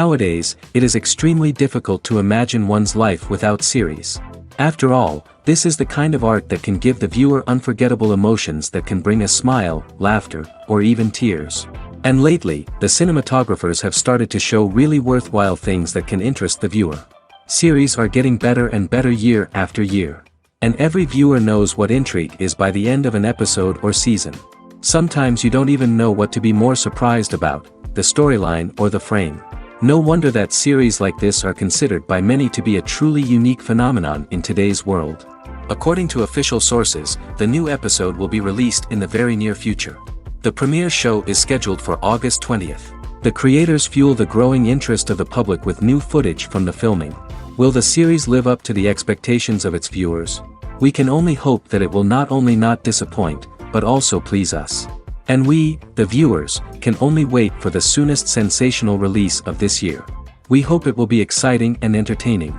Nowadays, it is extremely difficult to imagine one's life without series. After all, this is the kind of art that can give the viewer unforgettable emotions that can bring a smile, laughter, or even tears. And lately, the cinematographers have started to show really worthwhile things that can interest the viewer. Series are getting better and better year after year. And every viewer knows what intrigue is by the end of an episode or season. Sometimes you don't even know what to be more surprised about, the storyline or the frame. No wonder that series like this are considered by many to be a truly unique phenomenon in today's world. According to official sources, the new episode will be released in the very near future. The premiere show is scheduled for August 20th. The creators fuel the growing interest of the public with new footage from the filming. Will the series live up to the expectations of its viewers? We can only hope that it will not only not disappoint, but also please us. And we, the viewers, can only wait for the soonest sensational release of this year. We hope it will be exciting and entertaining.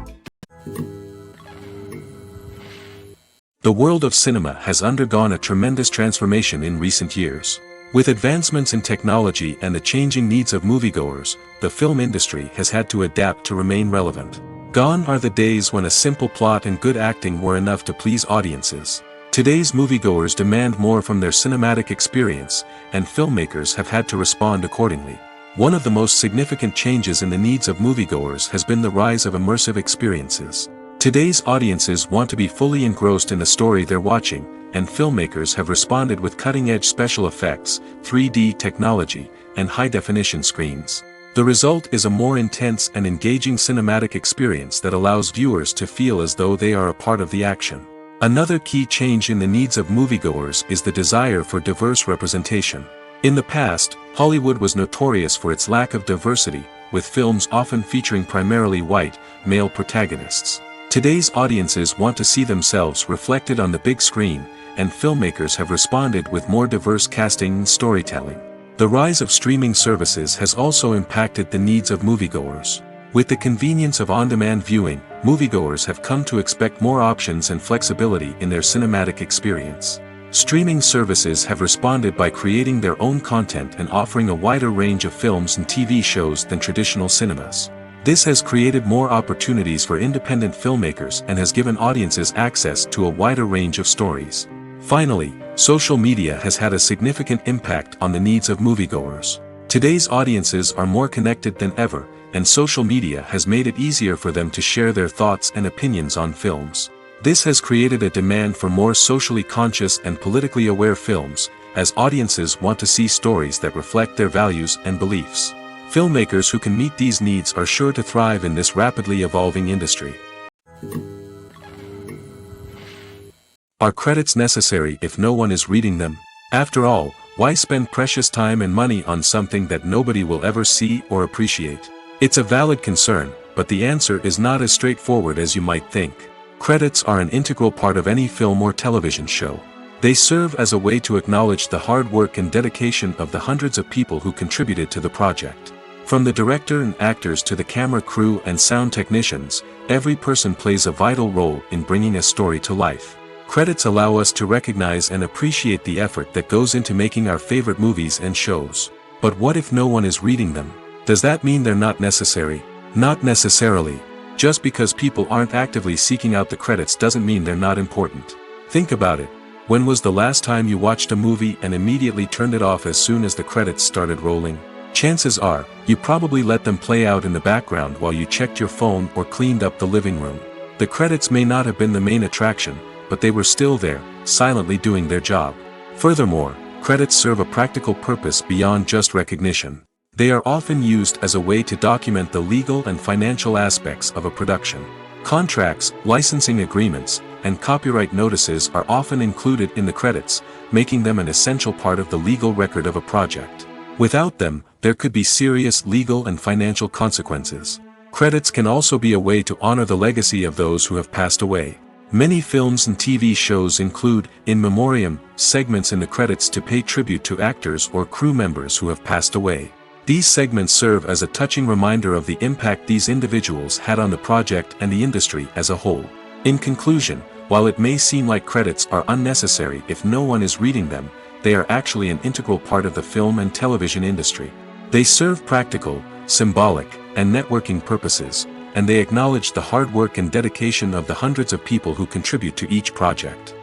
The world of cinema has undergone a tremendous transformation in recent years. With advancements in technology and the changing needs of moviegoers, the film industry has had to adapt to remain relevant. Gone are the days when a simple plot and good acting were enough to please audiences. Today's moviegoers demand more from their cinematic experience, and filmmakers have had to respond accordingly. One of the most significant changes in the needs of moviegoers has been the rise of immersive experiences. Today's audiences want to be fully engrossed in the story they're watching, and filmmakers have responded with cutting-edge special effects, 3D technology, and high-definition screens. The result is a more intense and engaging cinematic experience that allows viewers to feel as though they are a part of the action. Another key change in the needs of moviegoers is the desire for diverse representation. In the past, Hollywood was notorious for its lack of diversity, with films often featuring primarily white, male protagonists. Today's audiences want to see themselves reflected on the big screen, and filmmakers have responded with more diverse casting and storytelling. The rise of streaming services has also impacted the needs of moviegoers. With the convenience of on-demand viewing, moviegoers have come to expect more options and flexibility in their cinematic experience. Streaming services have responded by creating their own content and offering a wider range of films and TV shows than traditional cinemas. This has created more opportunities for independent filmmakers and has given audiences access to a wider range of stories. Finally, social media has had a significant impact on the needs of moviegoers. Today's audiences are more connected than ever, and social media has made it easier for them to share their thoughts and opinions on films. This has created a demand for more socially conscious and politically aware films, as audiences want to see stories that reflect their values and beliefs. Filmmakers who can meet these needs are sure to thrive in this rapidly evolving industry. Are credits necessary if no one is reading them? After all, why spend precious time and money on something that nobody will ever see or appreciate? It's a valid concern, but the answer is not as straightforward as you might think. Credits are an integral part of any film or television show. They serve as a way to acknowledge the hard work and dedication of the hundreds of people who contributed to the project. From the director and actors to the camera crew and sound technicians, every person plays a vital role in bringing a story to life. Credits allow us to recognize and appreciate the effort that goes into making our favorite movies and shows. But what if no one is reading them? Does that mean they're not necessary? Not necessarily. Just because people aren't actively seeking out the credits doesn't mean they're not important. Think about it. When was the last time you watched a movie and immediately turned it off as soon as the credits started rolling? Chances are, you probably let them play out in the background while you checked your phone or cleaned up the living room. The credits may not have been the main attraction, but they were still there, silently doing their job. Furthermore, credits serve a practical purpose beyond just recognition. They are often used as a way to document the legal and financial aspects of a production. Contracts, licensing agreements, and copyright notices are often included in the credits, making them an essential part of the legal record of a project. Without them, there could be serious legal and financial consequences. Credits can also be a way to honor the legacy of those who have passed away. Many films and TV shows include, in memoriam, segments in the credits to pay tribute to actors or crew members who have passed away. These segments serve as a touching reminder of the impact these individuals had on the project and the industry as a whole. In conclusion, while it may seem like credits are unnecessary if no one is reading them, they are actually an integral part of the film and television industry. They serve practical, symbolic, and networking purposes, and they acknowledged the hard work and dedication of the hundreds of people who contribute to each project.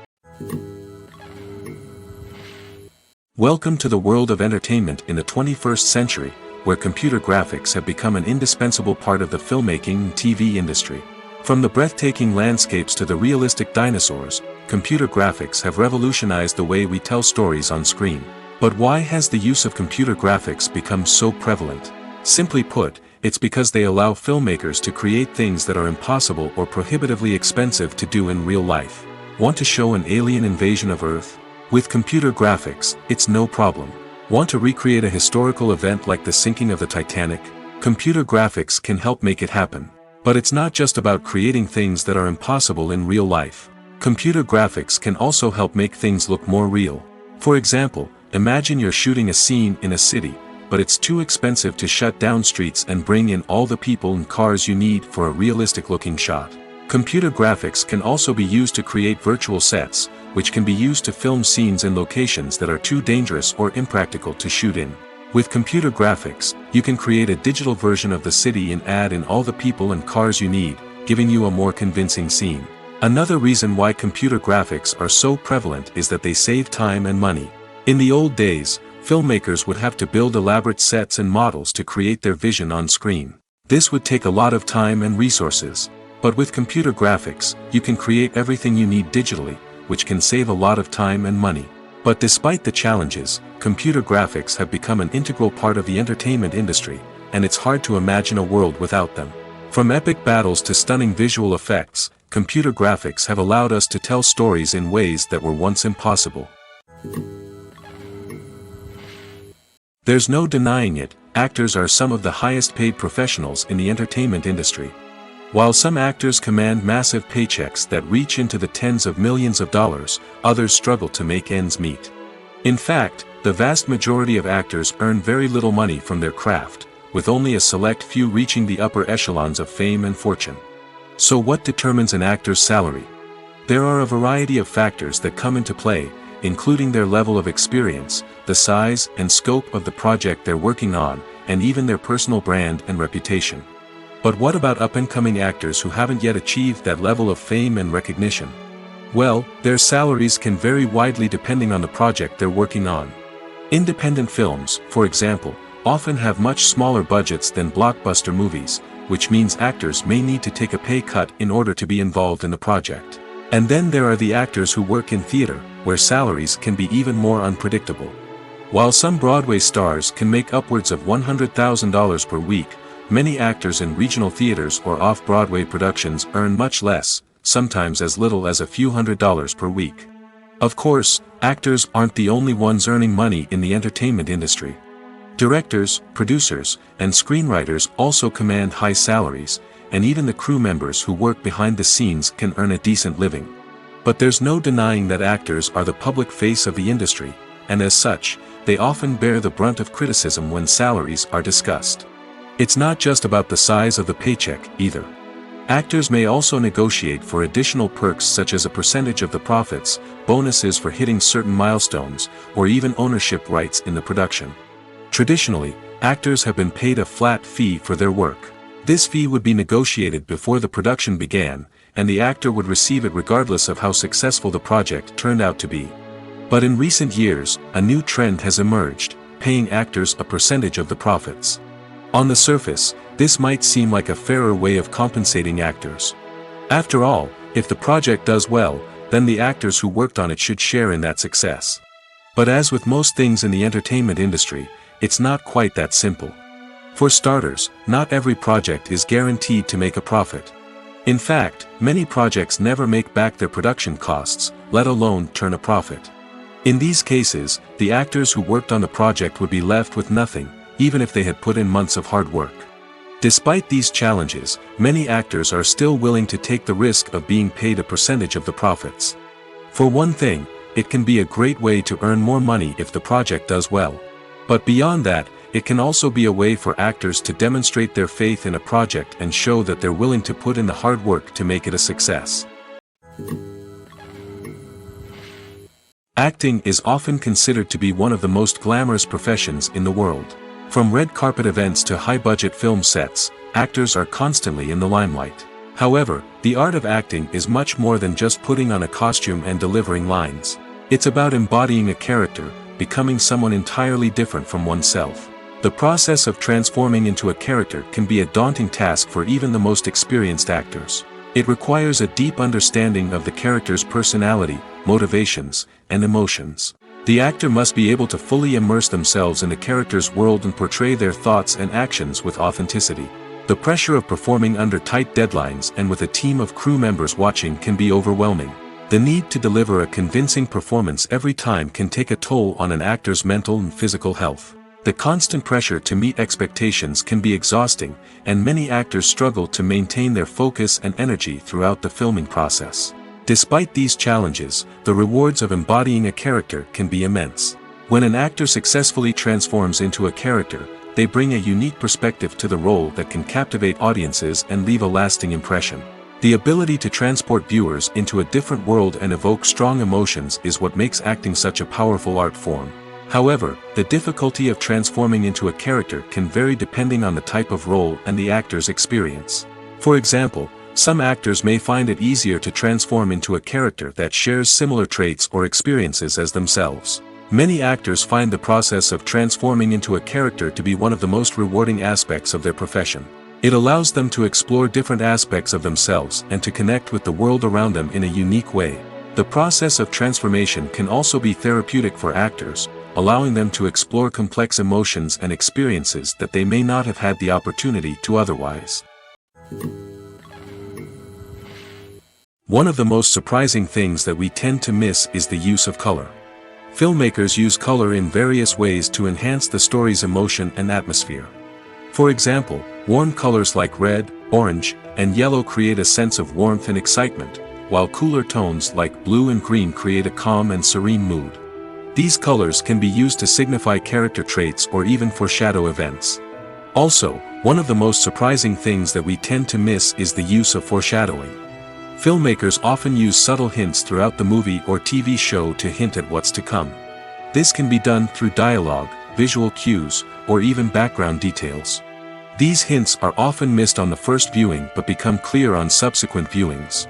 Welcome to the world of entertainment in the 21st century, where computer graphics have become an indispensable part of the filmmaking and TV industry. From the breathtaking landscapes to the realistic dinosaurs, computer graphics have revolutionized the way we tell stories on screen. But why has the use of computer graphics become so prevalent? Simply put, it's because they allow filmmakers to create things that are impossible or prohibitively expensive to do in real life. Want to show an alien invasion of Earth? With computer graphics, it's no problem. Want to recreate a historical event like the sinking of the Titanic? Computer graphics can help make it happen. But it's not just about creating things that are impossible in real life. Computer graphics can also help make things look more real. For example, imagine you're shooting a scene in a city, but it's too expensive to shut down streets and bring in all the people and cars you need for a realistic-looking shot. Computer graphics can also be used to create virtual sets, which can be used to film scenes in locations that are too dangerous or impractical to shoot in. With computer graphics, you can create a digital version of the city and add in all the people and cars you need, giving you a more convincing scene. Another reason why computer graphics are so prevalent is that they save time and money. In the old days, filmmakers would have to build elaborate sets and models to create their vision on screen. This would take a lot of time and resources. But with computer graphics, you can create everything you need digitally, which can save a lot of time and money. But despite the challenges, computer graphics have become an integral part of the entertainment industry, and it's hard to imagine a world without them. From epic battles to stunning visual effects, computer graphics have allowed us to tell stories in ways that were once impossible. There's no denying it, actors are some of the highest paid professionals in the entertainment industry. While some actors command massive paychecks that reach into the tens of millions of dollars, others struggle to make ends meet. In fact, the vast majority of actors earn very little money from their craft, with only a select few reaching the upper echelons of fame and fortune. So what determines an actor's salary? There are a variety of factors that come into play, including their level of experience, the size and scope of the project they're working on, and even their personal brand and reputation. But what about up-and-coming actors who haven't yet achieved that level of fame and recognition? Well, their salaries can vary widely depending on the project they're working on. Independent films, for example, often have much smaller budgets than blockbuster movies, which means actors may need to take a pay cut in order to be involved in the project. And then there are the actors who work in theater, where salaries can be even more unpredictable. While some Broadway stars can make upwards of $100,000 per week, many actors in regional theaters or off-Broadway productions earn much less, sometimes as little as a few $100s per week. Of course, actors aren't the only ones earning money in the entertainment industry. Directors, producers, and screenwriters also command high salaries, and even the crew members who work behind the scenes can earn a decent living. But there's no denying that actors are the public face of the industry, and as such, they often bear the brunt of criticism when salaries are discussed. It's not just about the size of the paycheck, either. Actors may also negotiate for additional perks such as a percentage of the profits, bonuses for hitting certain milestones, or even ownership rights in the production. Traditionally, actors have been paid a flat fee for their work. This fee would be negotiated before the production began, and the actor would receive it regardless of how successful the project turned out to be. But in recent years, a new trend has emerged, paying actors a percentage of the profits. On the surface, this might seem like a fairer way of compensating actors. After all, if the project does well, then the actors who worked on it should share in that success. But as with most things in the entertainment industry, it's not quite that simple. For starters, not every project is guaranteed to make a profit. In fact, many projects never make back their production costs, let alone turn a profit. In these cases, the actors who worked on the project would be left with nothing, even if they had put in months of hard work. Despite these challenges, many actors are still willing to take the risk of being paid a percentage of the profits. For one thing, it can be a great way to earn more money if the project does well. But beyond that, it can also be a way for actors to demonstrate their faith in a project and show that they're willing to put in the hard work to make it a success. Acting is often considered to be one of the most glamorous professions in the world. From red carpet events to high-budget film sets, actors are constantly in the limelight. However, the art of acting is much more than just putting on a costume and delivering lines. It's about embodying a character, becoming someone entirely different from oneself. The process of transforming into a character can be a daunting task for even the most experienced actors. It requires a deep understanding of the character's personality, motivations, and emotions. The actor must be able to fully immerse themselves in the character's world and portray their thoughts and actions with authenticity. The pressure of performing under tight deadlines and with a team of crew members watching can be overwhelming. The need to deliver a convincing performance every time can take a toll on an actor's mental and physical health. The constant pressure to meet expectations can be exhausting, and many actors struggle to maintain their focus and energy throughout the filming process. Despite these challenges, the rewards of embodying a character can be immense. When an actor successfully transforms into a character, they bring a unique perspective to the role that can captivate audiences and leave a lasting impression. The ability to transport viewers into a different world and evoke strong emotions is what makes acting such a powerful art form. However, the difficulty of transforming into a character can vary depending on the type of role and the actor's experience. For example, some actors may find it easier to transform into a character that shares similar traits or experiences as themselves. Many actors find the process of transforming into a character to be one of the most rewarding aspects of their profession. It allows them to explore different aspects of themselves and to connect with the world around them in a unique way. The process of transformation can also be therapeutic for actors, allowing them to explore complex emotions and experiences that they may not have had the opportunity to otherwise. One of the most surprising things that we tend to miss is the use of color. Filmmakers use color in various ways to enhance the story's emotion and atmosphere. For example, warm colors like red, orange, and yellow create a sense of warmth and excitement, while cooler tones like blue and green create a calm and serene mood. These colors can be used to signify character traits or even foreshadow events. Also, one of the most surprising things that we tend to miss is the use of foreshadowing. Filmmakers often use subtle hints throughout the movie or TV show to hint at what's to come. This can be done through dialogue, visual cues, or even background details. These hints are often missed on the first viewing but become clear on subsequent viewings.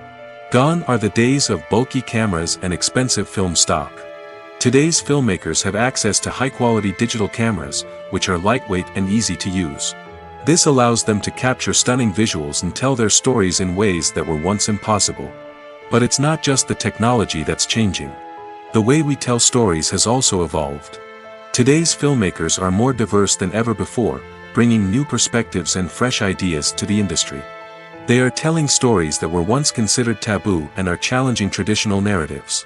Gone are the days of bulky cameras and expensive film stock. Today's filmmakers have access to high-quality digital cameras, which are lightweight and easy to use. This allows them to capture stunning visuals and tell their stories in ways that were once impossible. But it's not just the technology that's changing. The way we tell stories has also evolved. Today's filmmakers are more diverse than ever before, bringing new perspectives and fresh ideas to the industry. They are telling stories that were once considered taboo and are challenging traditional narratives.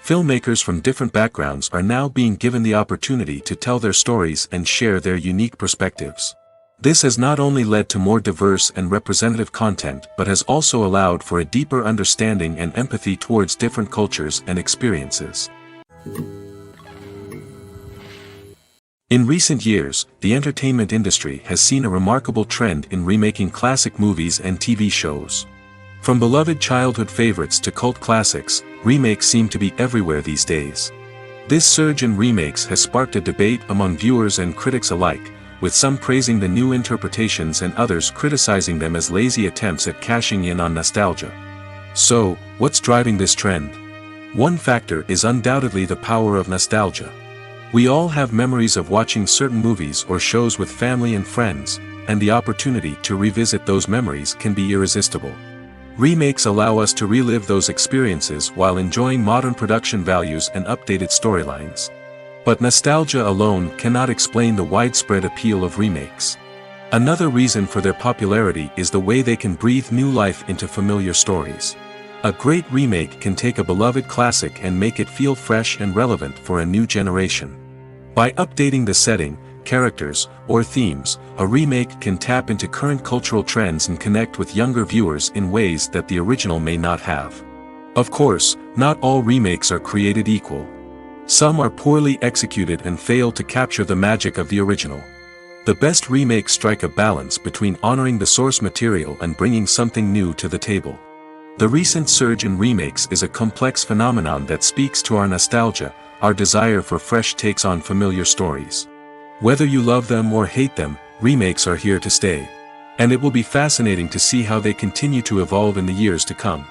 Filmmakers from different backgrounds are now being given the opportunity to tell their stories and share their unique perspectives. This has not only led to more diverse and representative content but has also allowed for a deeper understanding and empathy towards different cultures and experiences. In recent years, the entertainment industry has seen a remarkable trend in remaking classic movies and TV shows. From beloved childhood favorites to cult classics, remakes seem to be everywhere these days. This surge in remakes has sparked a debate among viewers and critics alike, with some praising the new interpretations and others criticizing them as lazy attempts at cashing in on nostalgia. So, what's driving this trend? One factor is undoubtedly the power of nostalgia. We all have memories of watching certain movies or shows with family and friends, and the opportunity to revisit those memories can be irresistible. Remakes allow us to relive those experiences while enjoying modern production values and updated storylines. But nostalgia alone cannot explain the widespread appeal of remakes. Another reason for their popularity is the way they can breathe new life into familiar stories. A great remake can take a beloved classic and make it feel fresh and relevant for a new generation. By updating the setting, characters, or themes, a remake can tap into current cultural trends and connect with younger viewers in ways that the original may not have. Of course, not all remakes are created equal. Some are poorly executed and fail to capture the magic of the original. The best remakes strike a balance between honoring the source material and bringing something new to the table. The recent surge in remakes is a complex phenomenon that speaks to our nostalgia, our desire for fresh takes on familiar stories. Whether you love them or hate them, remakes are here to stay. And it will be fascinating to see how they continue to evolve in the years to come.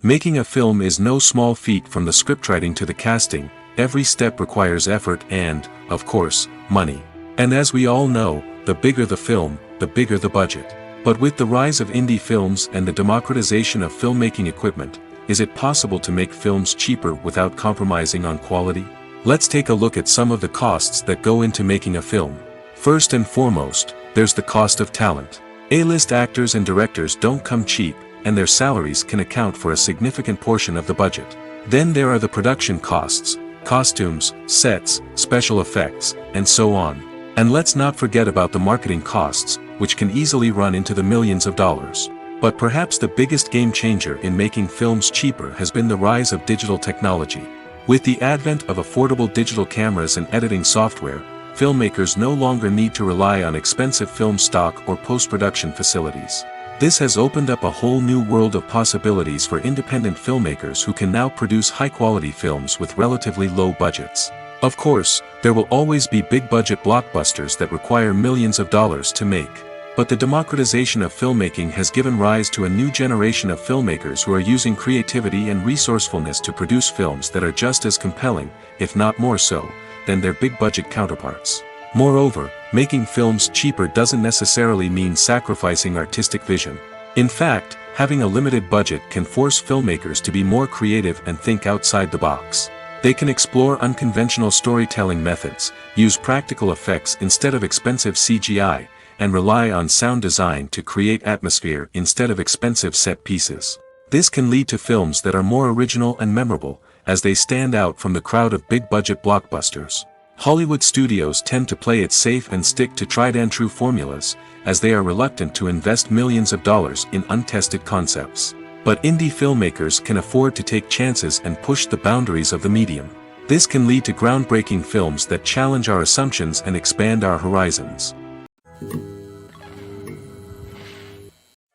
Making a film is no small feat. From the scriptwriting to the casting, every step requires effort and, of course, money. And as we all know, the bigger the film, the bigger the budget. But with the rise of indie films and the democratization of filmmaking equipment, is it possible to make films cheaper without compromising on quality? Let's take a look at some of the costs that go into making a film. First and foremost, there's the cost of talent. A-list actors and directors don't come cheap, and their salaries can account for a significant portion of the budget. Then there are the production costs, costumes, sets, special effects, and so on. And let's not forget about the marketing costs, which can easily run into the millions of dollars. But perhaps the biggest game changer in making films cheaper has been the rise of digital technology. With the advent of affordable digital cameras and editing software, filmmakers no longer need to rely on expensive film stock or post-production facilities. This has opened up a whole new world of possibilities for independent filmmakers who can now produce high-quality films with relatively low budgets. Of course, there will always be big-budget blockbusters that require millions of dollars to make. But the democratization of filmmaking has given rise to a new generation of filmmakers who are using creativity and resourcefulness to produce films that are just as compelling, if not more so, than their big-budget counterparts. Moreover, making films cheaper doesn't necessarily mean sacrificing artistic vision. In fact, having a limited budget can force filmmakers to be more creative and think outside the box. They can explore unconventional storytelling methods, use practical effects instead of expensive CGI, and rely on sound design to create atmosphere instead of expensive set pieces. This can lead to films that are more original and memorable, as they stand out from the crowd of big-budget blockbusters. Hollywood studios tend to play it safe and stick to tried-and-true formulas, as they are reluctant to invest millions of dollars in untested concepts. But indie filmmakers can afford to take chances and push the boundaries of the medium. This can lead to groundbreaking films that challenge our assumptions and expand our horizons.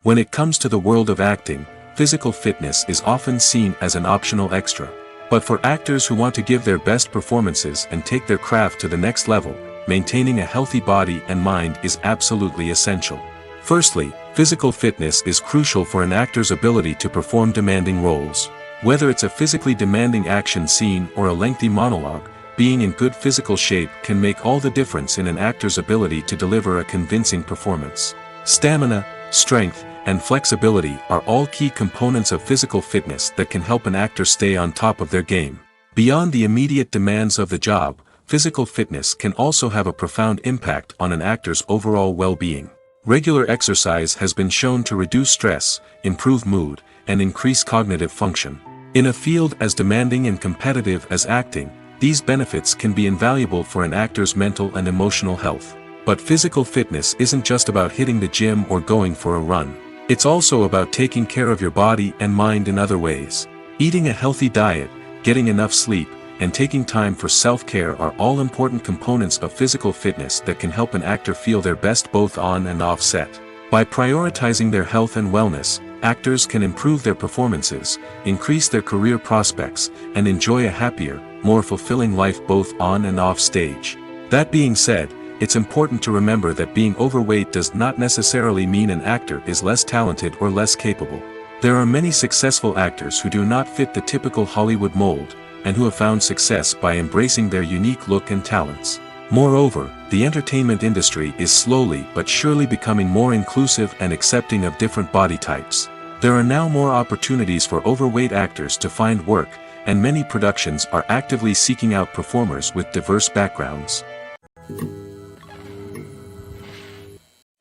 When it comes to the world of acting, physical fitness is often seen as an optional extra. But for actors who want to give their best performances and take their craft to the next level, maintaining a healthy body and mind is absolutely essential. Firstly, physical fitness is crucial for an actor's ability to perform demanding roles. Whether it's a physically demanding action scene or a lengthy monologue, being in good physical shape can make all the difference in an actor's ability to deliver a convincing performance. Stamina, strength, and flexibility are all key components of physical fitness that can help an actor stay on top of their game. Beyond the immediate demands of the job, physical fitness can also have a profound impact on an actor's overall well-being. Regular exercise has been shown to reduce stress, improve mood, and increase cognitive function. In a field as demanding and competitive as acting, these benefits can be invaluable for an actor's mental and emotional health. But physical fitness isn't just about hitting the gym or going for a run. It's also about taking care of your body and mind in other ways. Eating a healthy diet, getting enough sleep, and taking time for self-care are all important components of physical fitness that can help an actor feel their best both on and off set. By prioritizing their health and wellness, actors can improve their performances, increase their career prospects, and enjoy a happier, more fulfilling life both on and off stage. That being said, it's important to remember that being overweight does not necessarily mean an actor is less talented or less capable. There are many successful actors who do not fit the typical Hollywood mold, and who have found success by embracing their unique look and talents. Moreover, the entertainment industry is slowly but surely becoming more inclusive and accepting of different body types. There are now more opportunities for overweight actors to find work, and many productions are actively seeking out performers with diverse backgrounds.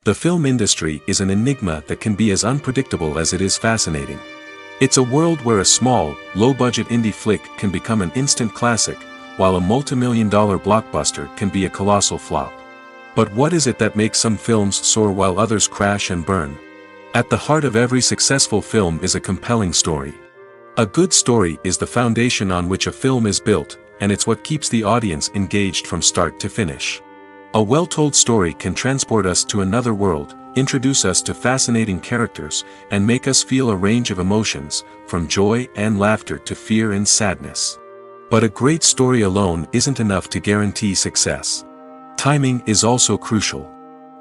The film industry is an enigma that can be as unpredictable as it is fascinating. It's a world where a small, low-budget indie flick can become an instant classic, while a multi-million-dollar blockbuster can be a colossal flop. But what is it that makes some films soar while others crash and burn? At the heart of every successful film is a compelling story. A good story is the foundation on which a film is built, and it's what keeps the audience engaged from start to finish. A well-told story can transport us to another world, introduce us to fascinating characters, and make us feel a range of emotions, from joy and laughter to fear and sadness. But a great story alone isn't enough to guarantee success. Timing is also crucial.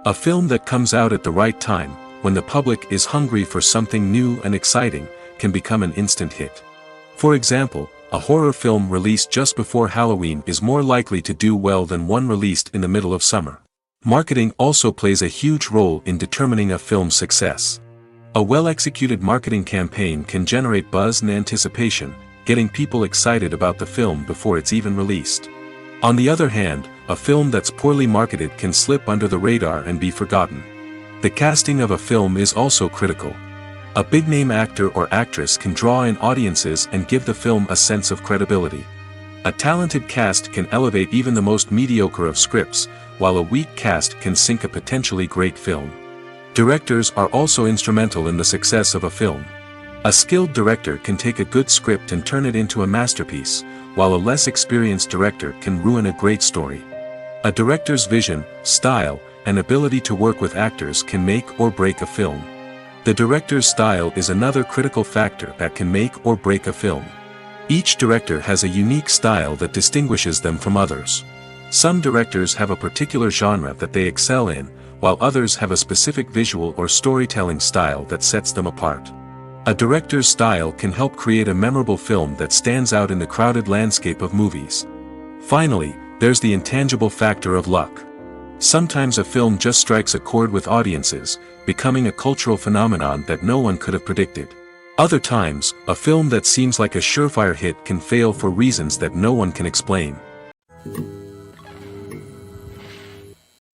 A film that comes out at the right time, when the public is hungry for something new and exciting, can become an instant hit. For example, a horror film released just before Halloween is more likely to do well than one released in the middle of summer. Marketing also plays a huge role in determining a film's success. A well-executed marketing campaign can generate buzz and anticipation, getting people excited about the film before it's even released. On the other hand, a film that's poorly marketed can slip under the radar and be forgotten. The casting of a film is also critical. A big-name actor or actress can draw in audiences and give the film a sense of credibility. A talented cast can elevate even the most mediocre of scripts, while a weak cast can sink a potentially great film. Directors are also instrumental in the success of a film. A skilled director can take a good script and turn it into a masterpiece, while a less experienced director can ruin a great story. A director's vision, style, and ability to work with actors can make or break a film. The director's style is another critical factor that can make or break a film. Each director has a unique style that distinguishes them from others. Some directors have a particular genre that they excel in, while others have a specific visual or storytelling style that sets them apart. A director's style can help create a memorable film that stands out in the crowded landscape of movies. Finally, there's the intangible factor of luck. Sometimes a film just strikes a chord with audiences, becoming a cultural phenomenon that no one could have predicted. Other times, a film that seems like a surefire hit can fail for reasons that no one can explain.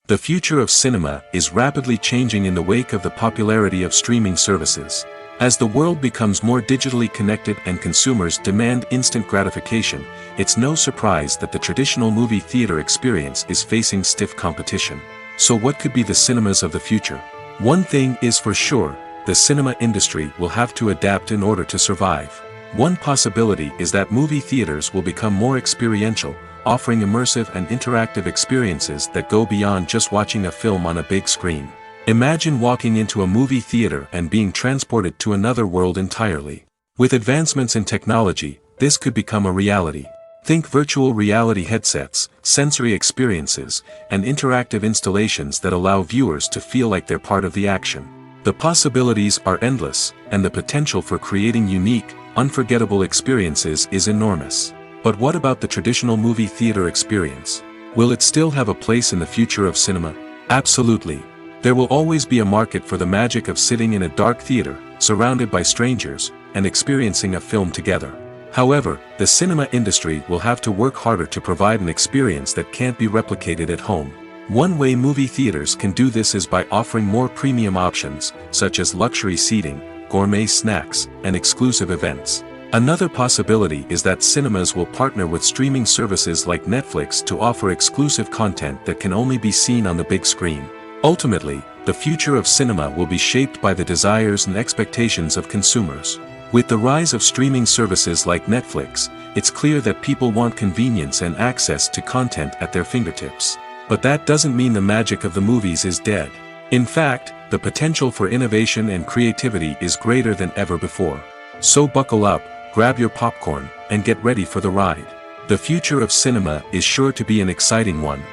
The future of cinema is rapidly changing in the wake of the popularity of streaming services. As the world becomes more digitally connected and consumers demand instant gratification, it's no surprise that the traditional movie theater experience is facing stiff competition. So what could be the cinemas of the future? One thing is for sure, the cinema industry will have to adapt in order to survive. One possibility is that movie theaters will become more experiential, offering immersive and interactive experiences that go beyond just watching a film on a big screen. Imagine walking into a movie theater and being transported to another world entirely. With advancements in technology, this could become a reality. Think virtual reality headsets, sensory experiences, and interactive installations that allow viewers to feel like they're part of the action. The possibilities are endless, and the potential for creating unique, unforgettable experiences is enormous. But what about the traditional movie theater experience? Will it still have a place in the future of cinema? Absolutely. There will always be a market for the magic of sitting in a dark theater, surrounded by strangers, and experiencing a film together. However, the cinema industry will have to work harder to provide an experience that can't be replicated at home. One way movie theaters can do this is by offering more premium options, such as luxury seating, gourmet snacks, and exclusive events. Another possibility is that cinemas will partner with streaming services like Netflix to offer exclusive content that can only be seen on the big screen. Ultimately, the future of cinema will be shaped by the desires and expectations of consumers. With the rise of streaming services like Netflix, it's clear that people want convenience and access to content at their fingertips. But that doesn't mean the magic of the movies is dead. In fact, the potential for innovation and creativity is greater than ever before. So buckle up, grab your popcorn, and get ready for the ride. The future of cinema is sure to be an exciting one.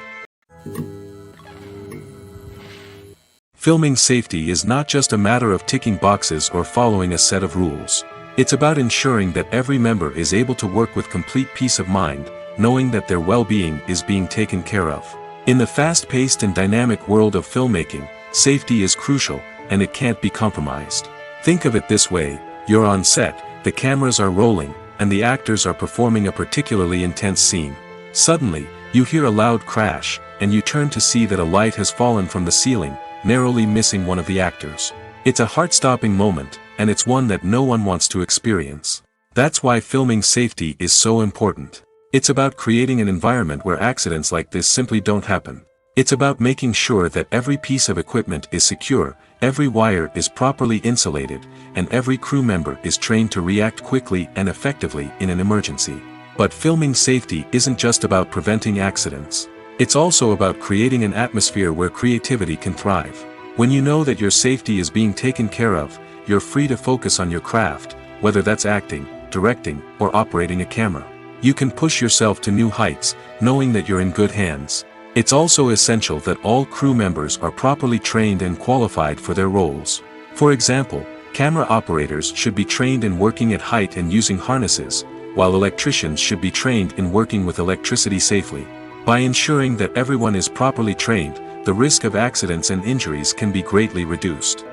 Filming safety is not just a matter of ticking boxes or following a set of rules. It's about ensuring that every member is able to work with complete peace of mind, knowing that their well-being is being taken care of. In the fast-paced and dynamic world of filmmaking, safety is crucial, and it can't be compromised. Think of it this way: you're on set, the cameras are rolling, and the actors are performing a particularly intense scene. Suddenly, you hear a loud crash, and you turn to see that a light has fallen from the ceiling, narrowly missing one of the actors. It's a heart-stopping moment, and it's one that no one wants to experience. That's why filming safety is so important. It's about creating an environment where accidents like this simply don't happen. It's about making sure that every piece of equipment is secure, every wire is properly insulated, and every crew member is trained to react quickly and effectively in an emergency. But filming safety isn't just about preventing accidents. It's also about creating an atmosphere where creativity can thrive. When you know that your safety is being taken care of, you're free to focus on your craft, whether that's acting, directing, or operating a camera. You can push yourself to new heights, knowing that you're in good hands. It's also essential that all crew members are properly trained and qualified for their roles. For example, camera operators should be trained in working at height and using harnesses, while electricians should be trained in working with electricity safely. By ensuring that everyone is properly trained, the risk of accidents and injuries can be greatly reduced.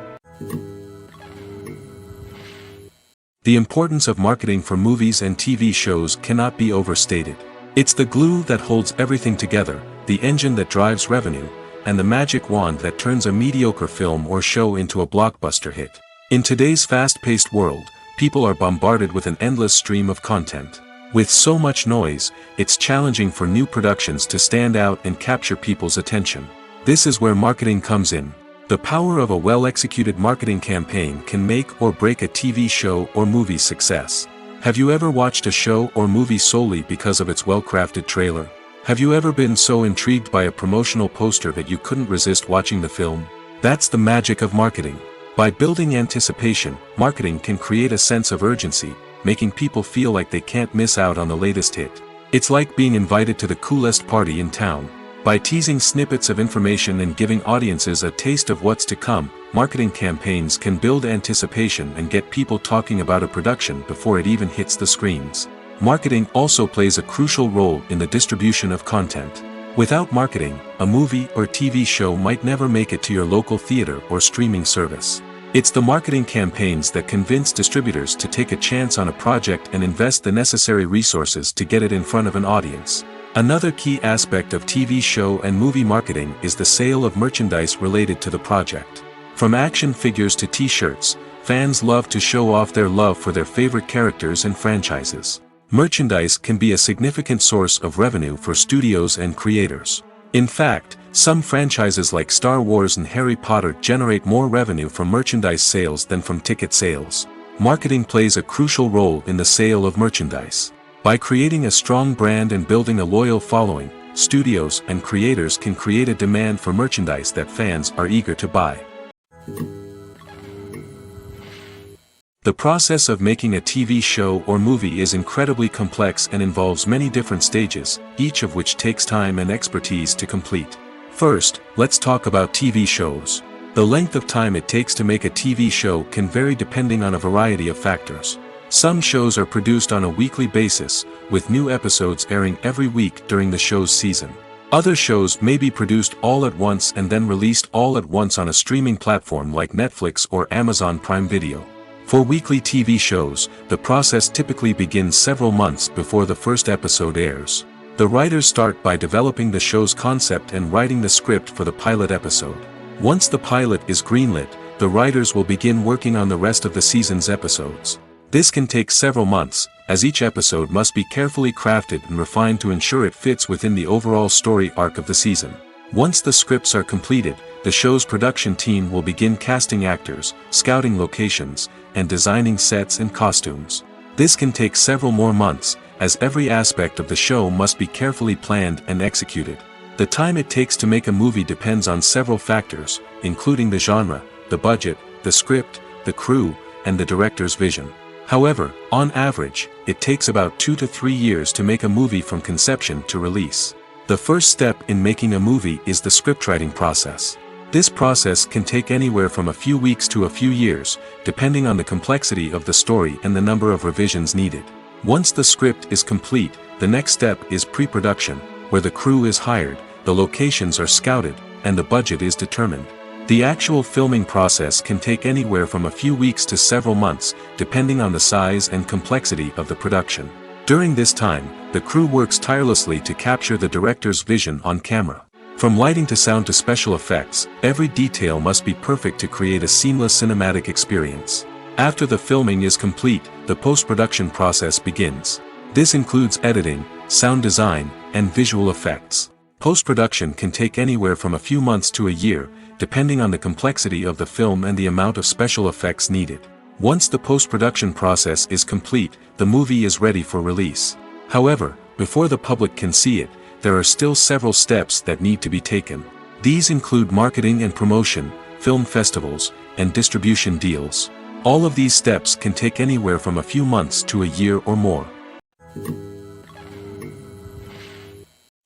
The importance of marketing for movies and TV shows cannot be overstated. It's the glue that holds everything together, the engine that drives revenue, and the magic wand that turns a mediocre film or show into a blockbuster hit. In today's fast-paced world, people are bombarded with an endless stream of content. With so much noise, it's challenging for new productions to stand out and capture people's attention. This is where marketing comes in. The power of a well-executed marketing campaign can make or break a TV show or movie's success. Have you ever watched a show or movie solely because of its well-crafted trailer? Have you ever been so intrigued by a promotional poster that you couldn't resist watching the film? That's the magic of marketing. By building anticipation, marketing can create a sense of urgency, making people feel like they can't miss out on the latest hit. It's like being invited to the coolest party in town. By teasing snippets of information and giving audiences a taste of what's to come, marketing campaigns can build anticipation and get people talking about a production before it even hits the screens. Marketing also plays a crucial role in the distribution of content. Without marketing, a movie or TV show might never make it to your local theater or streaming service. It's the marketing campaigns that convince distributors to take a chance on a project and invest the necessary resources to get it in front of an audience. Another key aspect of TV show and movie marketing is the sale of merchandise related to the project. From action figures to t-shirts, fans love to show off their love for their favorite characters and franchises. Merchandise can be a significant source of revenue for studios and creators. In fact, some franchises like Star Wars and Harry Potter generate more revenue from merchandise sales than from ticket sales. Marketing plays a crucial role in the sale of merchandise. By creating a strong brand and building a loyal following, studios and creators can create a demand for merchandise that fans are eager to buy. The process of making a TV show or movie is incredibly complex and involves many different stages, each of which takes time and expertise to complete. First, let's talk about TV shows. The length of time it takes to make a TV show can vary depending on a variety of factors. Some shows are produced on a weekly basis, with new episodes airing every week during the show's season. Other shows may be produced all at once and then released all at once on a streaming platform like Netflix or Amazon Prime Video. For weekly TV shows, the process typically begins several months before the first episode airs. The writers start by developing the show's concept and writing the script for the pilot episode. Once the pilot is greenlit, the writers will begin working on the rest of the season's episodes. This can take several months, as each episode must be carefully crafted and refined to ensure it fits within the overall story arc of the season. Once the scripts are completed, the show's production team will begin casting actors, scouting locations, and designing sets and costumes. This can take several more months, as every aspect of the show must be carefully planned and executed. The time it takes to make a movie depends on several factors, including the genre, the budget, the script, the crew, and the director's vision. However, on average, it takes about 2 to 3 years to make a movie from conception to release. The first step in making a movie is the scriptwriting process. This process can take anywhere from a few weeks to a few years, depending on the complexity of the story and the number of revisions needed. Once the script is complete, the next step is pre-production, where the crew is hired, the locations are scouted, and the budget is determined. The actual filming process can take anywhere from a few weeks to several months, depending on the size and complexity of the production. During this time, the crew works tirelessly to capture the director's vision on camera. From lighting to sound to special effects, every detail must be perfect to create a seamless cinematic experience. After the filming is complete, the post-production process begins. This includes editing, sound design, and visual effects. Post-production can take anywhere from a few months to a year, depending on the complexity of the film and the amount of special effects needed. Once the post-production process is complete, the movie is ready for release. However, before the public can see it, there are still several steps that need to be taken. These include marketing and promotion, film festivals, and distribution deals. All of these steps can take anywhere from a few months to a year or more.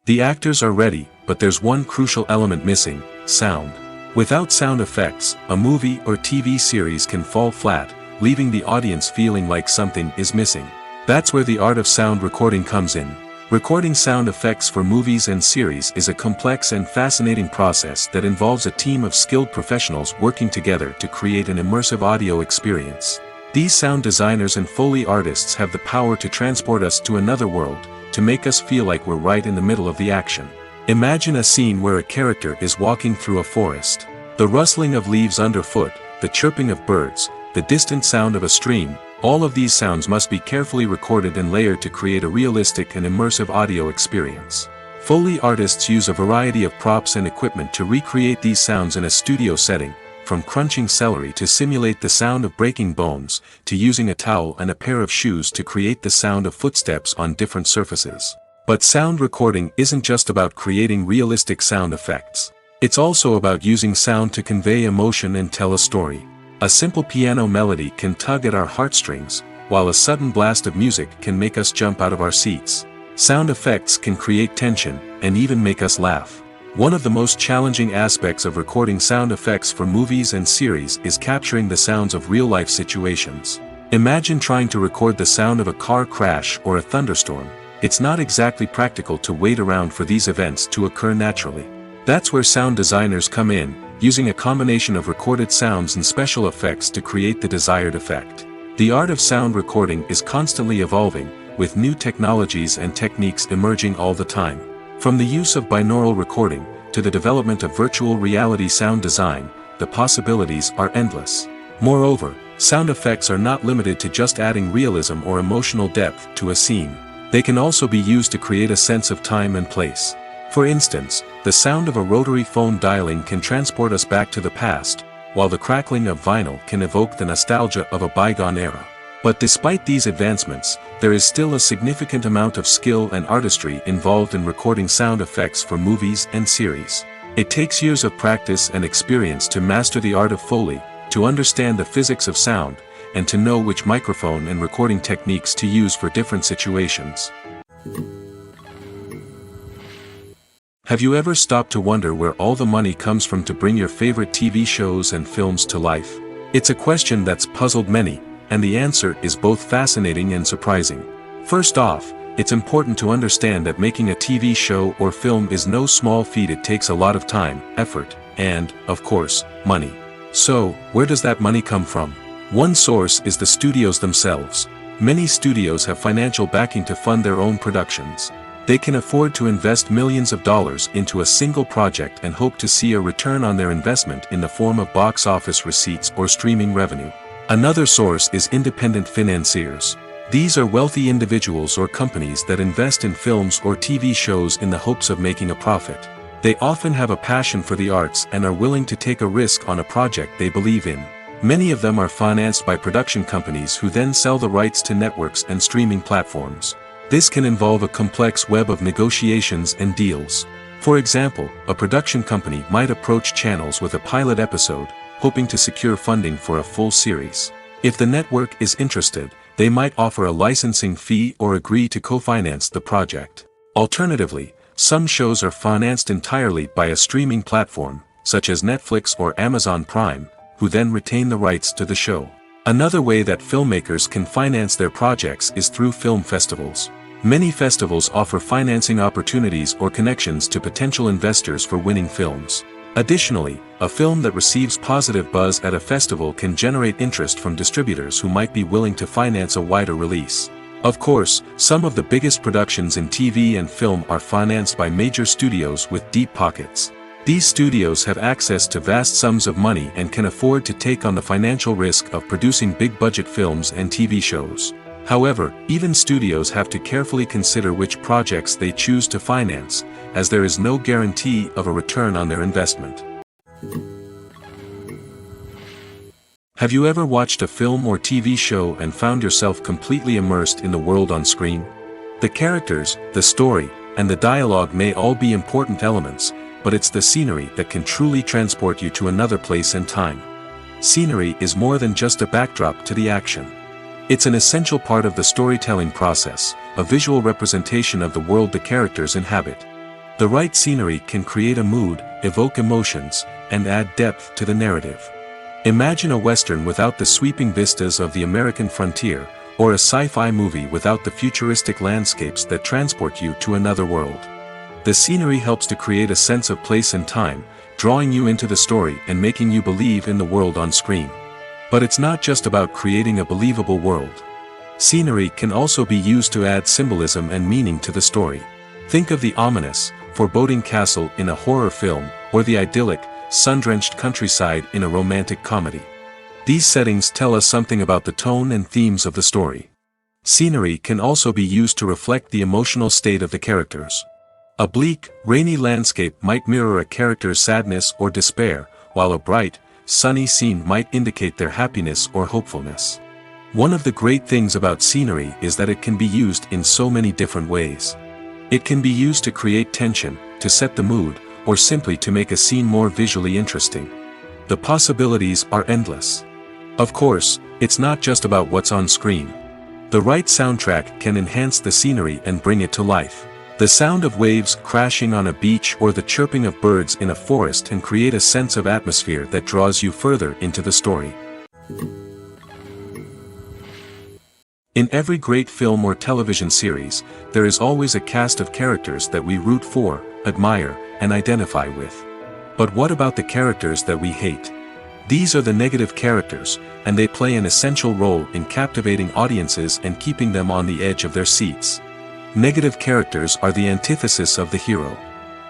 The actors are ready, but there's one crucial element missing: sound. Without sound effects, a movie or TV series can fall flat, leaving the audience feeling like something is missing. That's where the art of sound recording comes in. Recording sound effects for movies and series is a complex and fascinating process that involves a team of skilled professionals working together to create an immersive audio experience. These sound designers and Foley artists have the power to transport us to another world, to make us feel like we're right in the middle of the action. Imagine a scene where a character is walking through a forest. The rustling of leaves underfoot, the chirping of birds, the distant sound of a stream, all of these sounds must be carefully recorded and layered to create a realistic and immersive audio experience. Foley artists use a variety of props and equipment to recreate these sounds in a studio setting, from crunching celery to simulate the sound of breaking bones, to using a towel and a pair of shoes to create the sound of footsteps on different surfaces. But sound recording isn't just about creating realistic sound effects. It's also about using sound to convey emotion and tell a story. A simple piano melody can tug at our heartstrings, while a sudden blast of music can make us jump out of our seats. Sound effects can create tension, and even make us laugh. One of the most challenging aspects of recording sound effects for movies and series is capturing the sounds of real-life situations. Imagine trying to record the sound of a car crash or a thunderstorm. It's not exactly practical to wait around for these events to occur naturally. That's where sound designers come in, using a combination of recorded sounds and special effects to create the desired effect. The art of sound recording is constantly evolving, with new technologies and techniques emerging all the time. From the use of binaural recording, to the development of virtual reality sound design, the possibilities are endless. Moreover, sound effects are not limited to just adding realism or emotional depth to a scene. They can also be used to create a sense of time and place. For instance, the sound of a rotary phone dialing can transport us back to the past, while the crackling of vinyl can evoke the nostalgia of a bygone era. But despite these advancements, there is still a significant amount of skill and artistry involved in recording sound effects for movies and series. It takes years of practice and experience to master the art of Foley, to understand the physics of sound, and to know which microphone and recording techniques to use for different situations. Have you ever stopped to wonder where all the money comes from to bring your favorite TV shows and films to life? It's a question that's puzzled many, and the answer is both fascinating and surprising. First off, it's important to understand that making a TV show or film is no small feat. It takes a lot of time, effort, and, of course, money. So, where does that money come from? One source is the studios themselves. Many studios have financial backing to fund their own productions. They can afford to invest millions of dollars into a single project and hope to see a return on their investment in the form of box office receipts or streaming revenue. Another source is independent financiers. These are wealthy individuals or companies that invest in films or TV shows in the hopes of making a profit. They often have a passion for the arts and are willing to take a risk on a project they believe in. Many of them are financed by production companies who then sell the rights to networks and streaming platforms. This can involve a complex web of negotiations and deals. For example, a production company might approach channels with a pilot episode, hoping to secure funding for a full series. If the network is interested, they might offer a licensing fee or agree to co-finance the project. Alternatively, some shows are financed entirely by a streaming platform, such as Netflix or Amazon Prime, who then retain the rights to the show. Another way that filmmakers can finance their projects is through film festivals. Many festivals offer financing opportunities or connections to potential investors for winning films. Additionally, a film that receives positive buzz at a festival can generate interest from distributors who might be willing to finance a wider release. Of course, some of the biggest productions in TV and film are financed by major studios with deep pockets. These studios have access to vast sums of money and can afford to take on the financial risk of producing big-budget films and TV shows. However, even studios have to carefully consider which projects they choose to finance, as there is no guarantee of a return on their investment. Have you ever watched a film or TV show and found yourself completely immersed in the world on screen? The characters, the story, and the dialogue may all be important elements, but it's the scenery that can truly transport you to another place and time. Scenery is more than just a backdrop to the action. It's an essential part of the storytelling process, a visual representation of the world the characters inhabit. The right scenery can create a mood, evoke emotions, and add depth to the narrative. Imagine a Western without the sweeping vistas of the American frontier, or a sci-fi movie without the futuristic landscapes that transport you to another world. The scenery helps to create a sense of place and time, drawing you into the story and making you believe in the world on screen. But it's not just about creating a believable world. Scenery can also be used to add symbolism and meaning to the story. Think of the ominous, foreboding castle in a horror film, or the idyllic, sun-drenched countryside in a romantic comedy. These settings tell us something about the tone and themes of the story. Scenery can also be used to reflect the emotional state of the characters. A bleak, rainy landscape might mirror a character's sadness or despair, while a bright, sunny scene might indicate their happiness or hopefulness. One of the great things about scenery is that it can be used in so many different ways. It can be used to create tension, to set the mood, or simply to make a scene more visually interesting. The possibilities are endless. Of course, it's not just about what's on screen. The right soundtrack can enhance the scenery and bring it to life. The sound of waves crashing on a beach or the chirping of birds in a forest can create a sense of atmosphere that draws you further into the story. In every great film or television series, there is always a cast of characters that we root for, admire, and identify with. But what about the characters that we hate? These are the negative characters, and they play an essential role in captivating audiences and keeping them on the edge of their seats. Negative characters are the antithesis of the hero.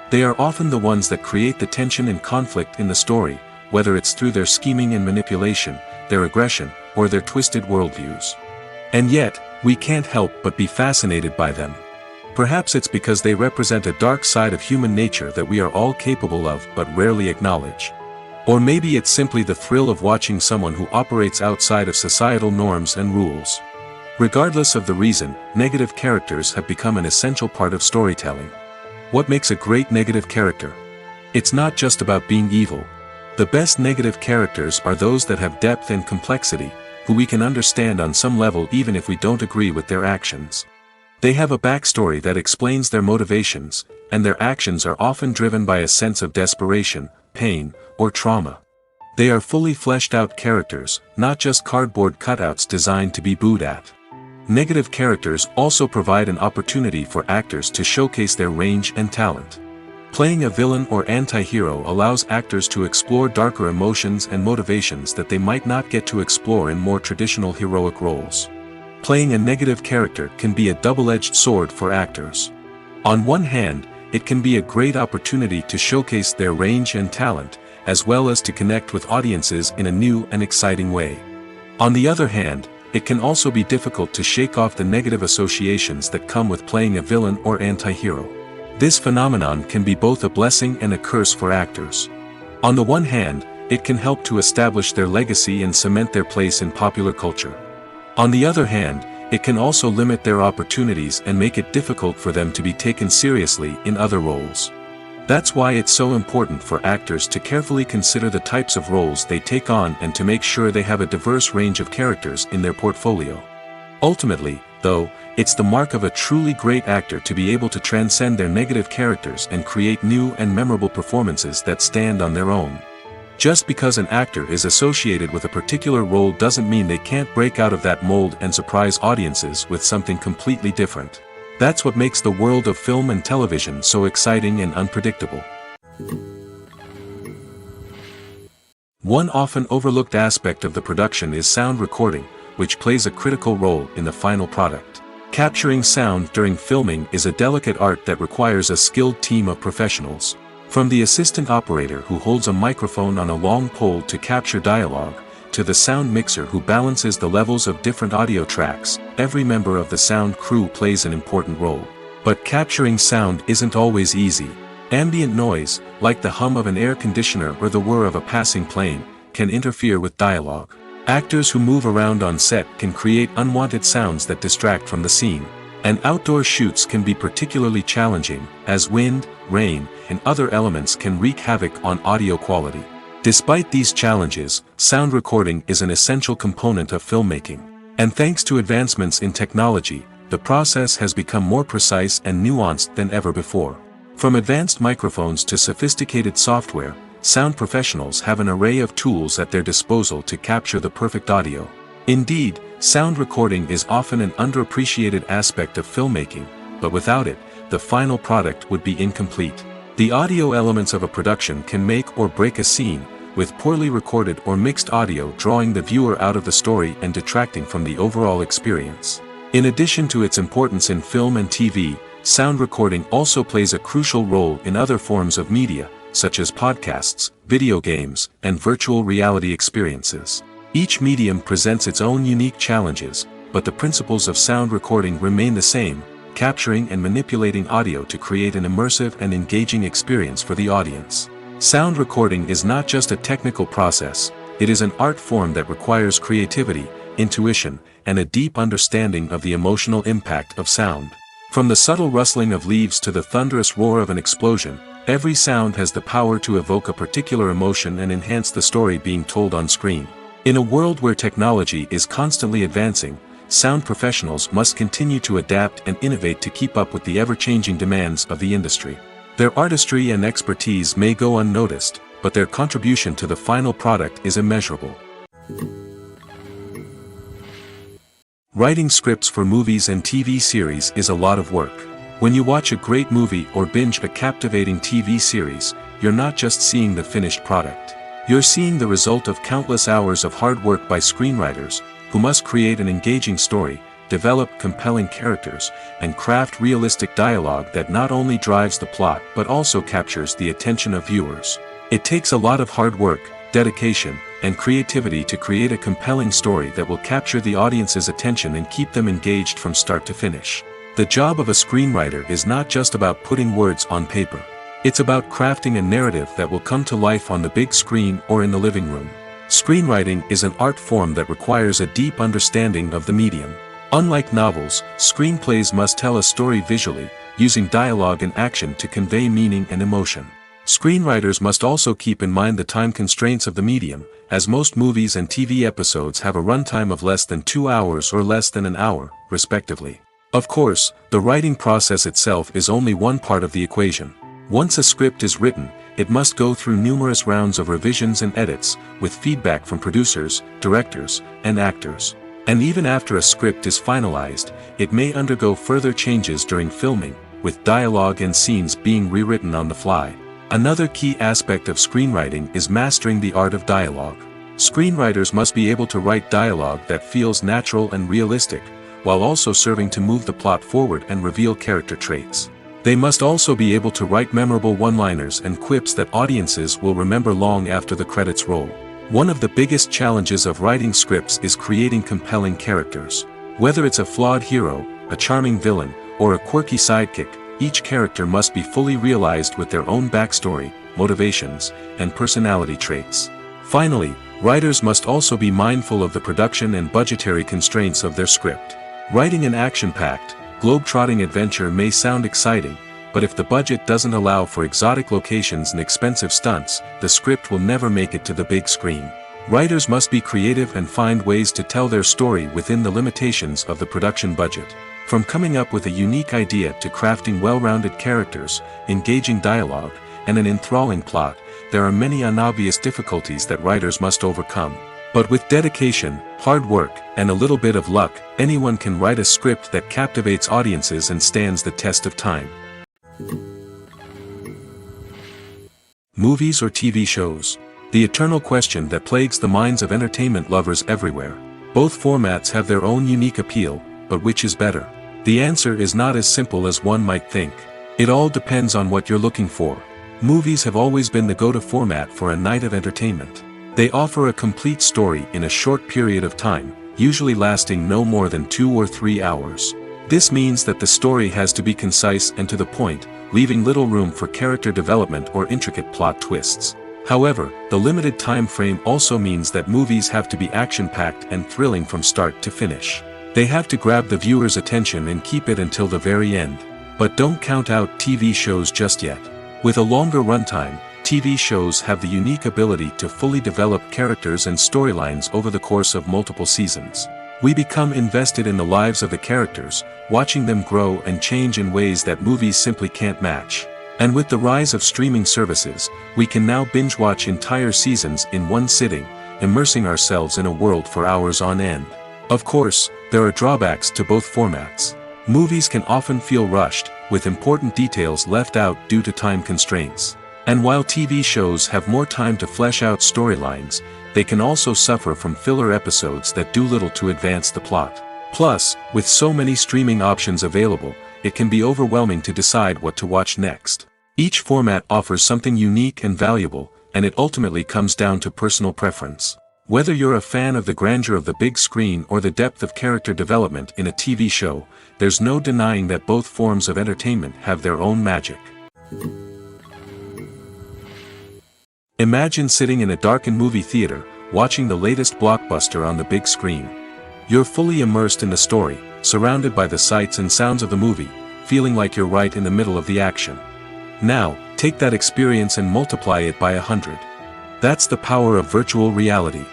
They are often the ones that create the tension and conflict in the story, whether it's through their scheming and manipulation, their aggression, or their twisted worldviews. And yet, we can't help but be fascinated by them. Perhaps it's because they represent a dark side of human nature that we are all capable of but rarely acknowledge. Or maybe it's simply the thrill of watching someone who operates outside of societal norms and rules. Regardless of the reason, negative characters have become an essential part of storytelling. What makes a great negative character? It's not just about being evil. The best negative characters are those that have depth and complexity, who we can understand on some level even if we don't agree with their actions. They have a backstory that explains their motivations, and their actions are often driven by a sense of desperation, pain, or trauma. They are fully fleshed out characters, not just cardboard cutouts designed to be booed at. Negative characters also provide an opportunity for actors to showcase their range and talent. Playing a villain or anti-hero allows actors to explore darker emotions and motivations that they might not get to explore in more traditional heroic roles. Playing a negative character can be a double-edged sword for actors. On one hand, it can be a great opportunity to showcase their range and talent, as well as to connect with audiences in a new and exciting way. On the other hand, it can also be difficult to shake off the negative associations that come with playing a villain or anti-hero. This phenomenon can be both a blessing and a curse for actors. On the one hand, it can help to establish their legacy and cement their place in popular culture. On the other hand, it can also limit their opportunities and make it difficult for them to be taken seriously in other roles. That's why it's so important for actors to carefully consider the types of roles they take on and to make sure they have a diverse range of characters in their portfolio. Ultimately, though, it's the mark of a truly great actor to be able to transcend their negative characters and create new and memorable performances that stand on their own. Just because an actor is associated with a particular role doesn't mean they can't break out of that mold and surprise audiences with something completely different. That's what makes the world of film and television so exciting and unpredictable. One often overlooked aspect of the production is sound recording, which plays a critical role in the final product. Capturing sound during filming is a delicate art that requires a skilled team of professionals. From the assistant operator who holds a microphone on a long pole to capture dialogue, to the sound mixer who balances the levels of different audio tracks, every member of the sound crew plays an important role. But capturing sound isn't always easy. Ambient noise, like the hum of an air conditioner or the whir of a passing plane, can interfere with dialogue. Actors who move around on set can create unwanted sounds that distract from the scene. And outdoor shoots can be particularly challenging, as wind, rain, and other elements can wreak havoc on audio quality. Despite these challenges, sound recording is an essential component of filmmaking. And thanks to advancements in technology, the process has become more precise and nuanced than ever before. From advanced microphones to sophisticated software, sound professionals have an array of tools at their disposal to capture the perfect audio. Indeed, sound recording is often an underappreciated aspect of filmmaking, but without it, the final product would be incomplete. The audio elements of a production can make or break a scene, with poorly recorded or mixed audio drawing the viewer out of the story and detracting from the overall experience. In addition to its importance in film and TV, sound recording also plays a crucial role in other forms of media, such as podcasts, video games, and virtual reality experiences. Each medium presents its own unique challenges, but the principles of sound recording remain the same, capturing and manipulating audio to create an immersive and engaging experience for the audience. Sound recording is not just a technical process, it is an art form that requires creativity, intuition, and a deep understanding of the emotional impact of sound. From the subtle rustling of leaves to the thunderous roar of an explosion, every sound has the power to evoke a particular emotion and enhance the story being told on screen. In a world where technology is constantly advancing, sound professionals must continue to adapt and innovate to keep up with the ever-changing demands of the industry. Their artistry and expertise may go unnoticed, but their contribution to the final product is immeasurable. Writing scripts for movies and TV series is a lot of work. When you watch a great movie or binge a captivating TV series, you're not just seeing the finished product. You're seeing the result of countless hours of hard work by screenwriters, who must create an engaging story, develop compelling characters, and craft realistic dialogue that not only drives the plot but also captures the attention of viewers. It takes a lot of hard work, dedication, and creativity to create a compelling story that will capture the audience's attention and keep them engaged from start to finish. The job of a screenwriter is not just about putting words on paper. It's about crafting a narrative that will come to life on the big screen or in the living room. Screenwriting is an art form that requires a deep understanding of the medium. Unlike novels, screenplays must tell a story visually, using dialogue and action to convey meaning and emotion. Screenwriters must also keep in mind the time constraints of the medium, as most movies and TV episodes have a runtime of less than 2 hours or less than an hour, respectively. Of course, the writing process itself is only one part of the equation. Once a script is written, it must go through numerous rounds of revisions and edits, with feedback from producers, directors, and actors. And even after a script is finalized, it may undergo further changes during filming, with dialogue and scenes being rewritten on the fly. Another key aspect of screenwriting is mastering the art of dialogue. Screenwriters must be able to write dialogue that feels natural and realistic, while also serving to move the plot forward and reveal character traits. They must also be able to write memorable one-liners and quips that audiences will remember long after the credits roll. One of the biggest challenges of writing scripts is creating compelling characters. Whether it's a flawed hero, a charming villain, or a quirky sidekick, each character must be fully realized with their own backstory, motivations, and personality traits. Finally, writers must also be mindful of the production and budgetary constraints of their script. Writing an action-packed, globe-trotting adventure may sound exciting, but if the budget doesn't allow for exotic locations and expensive stunts, the script will never make it to the big screen. Writers must be creative and find ways to tell their story within the limitations of the production budget. From coming up with a unique idea to crafting well-rounded characters, engaging dialogue, and an enthralling plot, there are many unobvious difficulties that writers must overcome. But with dedication, hard work, and a little bit of luck, anyone can write a script that captivates audiences and stands the test of time. Movies or TV shows? The eternal question that plagues the minds of entertainment lovers everywhere. Both formats have their own unique appeal, but which is better? The answer is not as simple as one might think. It all depends on what you're looking for. Movies have always been the go-to format for a night of entertainment. They offer a complete story in a short period of time, usually lasting no more than 2 or 3 hours. This means that the story has to be concise and to the point, leaving little room for character development or intricate plot twists. However, the limited time frame also means that movies have to be action-packed and thrilling from start to finish. They have to grab the viewer's attention and keep it until the very end. But don't count out TV shows just yet. With a longer runtime, TV shows have the unique ability to fully develop characters and storylines over the course of multiple seasons. We become invested in the lives of the characters, watching them grow and change in ways that movies simply can't match. And with the rise of streaming services, we can now binge-watch entire seasons in one sitting, immersing ourselves in a world for hours on end. Of course, there are drawbacks to both formats. Movies can often feel rushed, with important details left out due to time constraints. And while TV shows have more time to flesh out storylines, they can also suffer from filler episodes that do little to advance the plot. Plus, with so many streaming options available, it can be overwhelming to decide what to watch next. Each format offers something unique and valuable, and it ultimately comes down to personal preference. Whether you're a fan of the grandeur of the big screen or the depth of character development in a TV show, there's no denying that both forms of entertainment have their own magic. Imagine sitting in a darkened movie theater, watching the latest blockbuster on the big screen. You're fully immersed in the story, surrounded by the sights and sounds of the movie, feeling like you're right in the middle of the action. Now, take that experience and multiply it by 100. That's the power of virtual reality.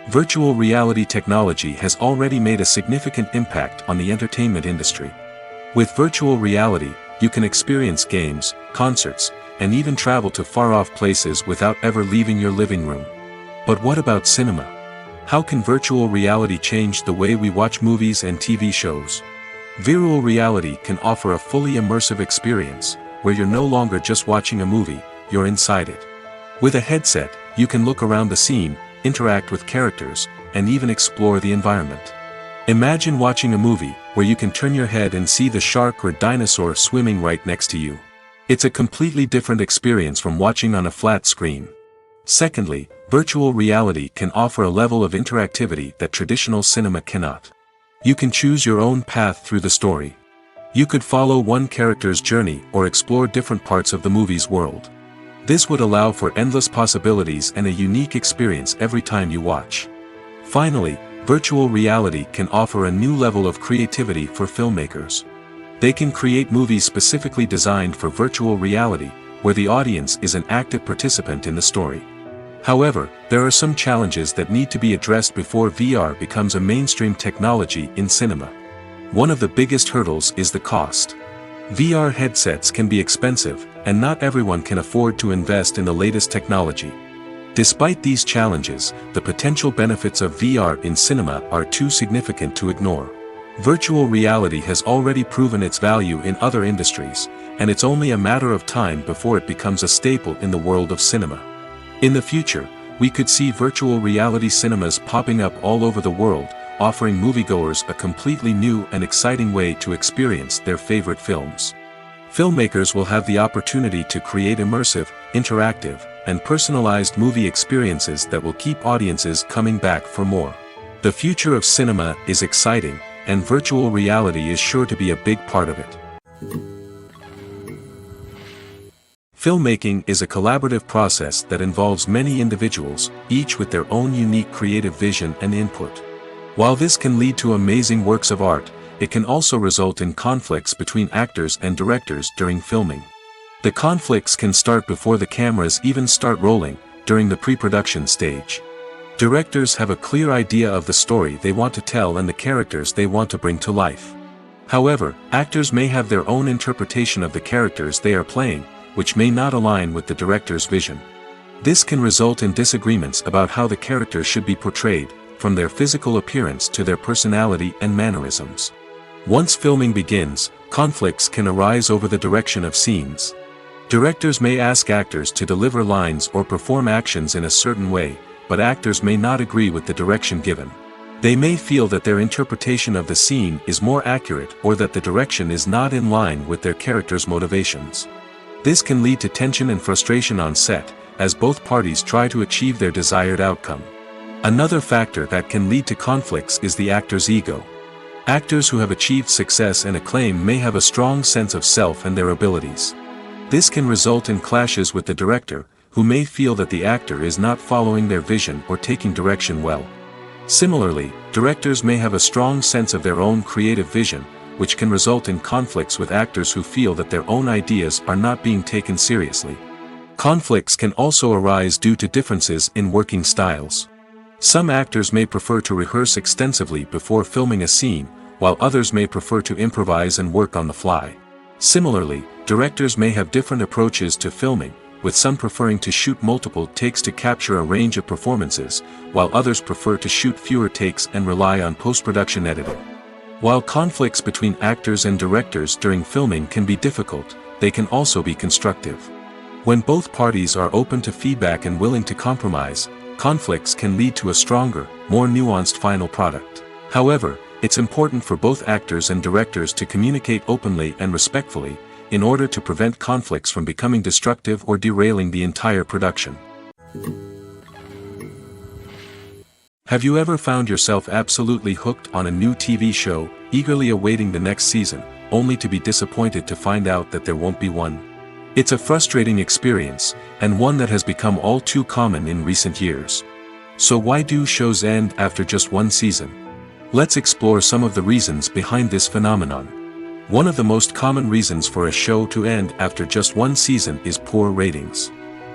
Virtual reality technology has already made a significant impact on the entertainment industry. With virtual reality, you can experience games, concerts, and even travel to far-off places without ever leaving your living room. But what about cinema? How can virtual reality change the way we watch movies and TV shows? Virtual reality can offer a fully immersive experience, where you're no longer just watching a movie, you're inside it. With a headset, you can look around the scene, interact with characters, and even explore the environment. Imagine watching a movie where you can turn your head and see the shark or dinosaur swimming right next to you. It's a completely different experience from watching on a flat screen. Secondly, virtual reality can offer a level of interactivity that traditional cinema cannot. You can choose your own path through the story. You could follow one character's journey or explore different parts of the movie's world. This would allow for endless possibilities and a unique experience every time you watch. Finally, virtual reality can offer a new level of creativity for filmmakers. They can create movies specifically designed for virtual reality, where the audience is an active participant in the story. However, there are some challenges that need to be addressed before VR becomes a mainstream technology in cinema. One of the biggest hurdles is the cost. VR headsets can be expensive, and not everyone can afford to invest in the latest technology. Despite these challenges, the potential benefits of VR in cinema are too significant to ignore. Virtual reality has already proven its value in other industries, and it's only a matter of time before it becomes a staple in the world of cinema. In the future, we could see virtual reality cinemas popping up all over the world, offering moviegoers a completely new and exciting way to experience their favorite films. Filmmakers will have the opportunity to create immersive, interactive, and personalized movie experiences that will keep audiences coming back for more. The future of cinema is exciting, and virtual reality is sure to be a big part of it. Filmmaking is a collaborative process that involves many individuals, each with their own unique creative vision and input. While this can lead to amazing works of art, it can also result in conflicts between actors and directors during filming. The conflicts can start before the cameras even start rolling, during the pre-production stage. Directors have a clear idea of the story they want to tell and the characters they want to bring to life. However, actors may have their own interpretation of the characters they are playing, which may not align with the director's vision. This can result in disagreements about how the characters should be portrayed, from their physical appearance to their personality and mannerisms. Once filming begins, conflicts can arise over the direction of scenes. Directors may ask actors to deliver lines or perform actions in a certain way, but actors may not agree with the direction given. They may feel that their interpretation of the scene is more accurate or that the direction is not in line with their character's motivations. This can lead to tension and frustration on set, as both parties try to achieve their desired outcome. Another factor that can lead to conflicts is the actor's ego. Actors who have achieved success and acclaim may have a strong sense of self and their abilities. This can result in clashes with the director, who may feel that the actor is not following their vision or taking direction well. Similarly, directors may have a strong sense of their own creative vision, which can result in conflicts with actors who feel that their own ideas are not being taken seriously. Conflicts can also arise due to differences in working styles. Some actors may prefer to rehearse extensively before filming a scene, while others may prefer to improvise and work on the fly. Similarly, directors may have different approaches to filming, with some preferring to shoot multiple takes to capture a range of performances, while others prefer to shoot fewer takes and rely on post-production editing. While conflicts between actors and directors during filming can be difficult, they can also be constructive. When both parties are open to feedback and willing to compromise, conflicts can lead to a stronger, more nuanced final product. However, it's important for both actors and directors to communicate openly and respectfully, in order to prevent conflicts from becoming destructive or derailing the entire production. Have you ever found yourself absolutely hooked on a new TV show, eagerly awaiting the next season, only to be disappointed to find out that there won't be one? It's a frustrating experience, and one that has become all too common in recent years. So why do shows end after just one season? Let's explore some of the reasons behind this phenomenon. One of the most common reasons for a show to end after just one season is poor ratings.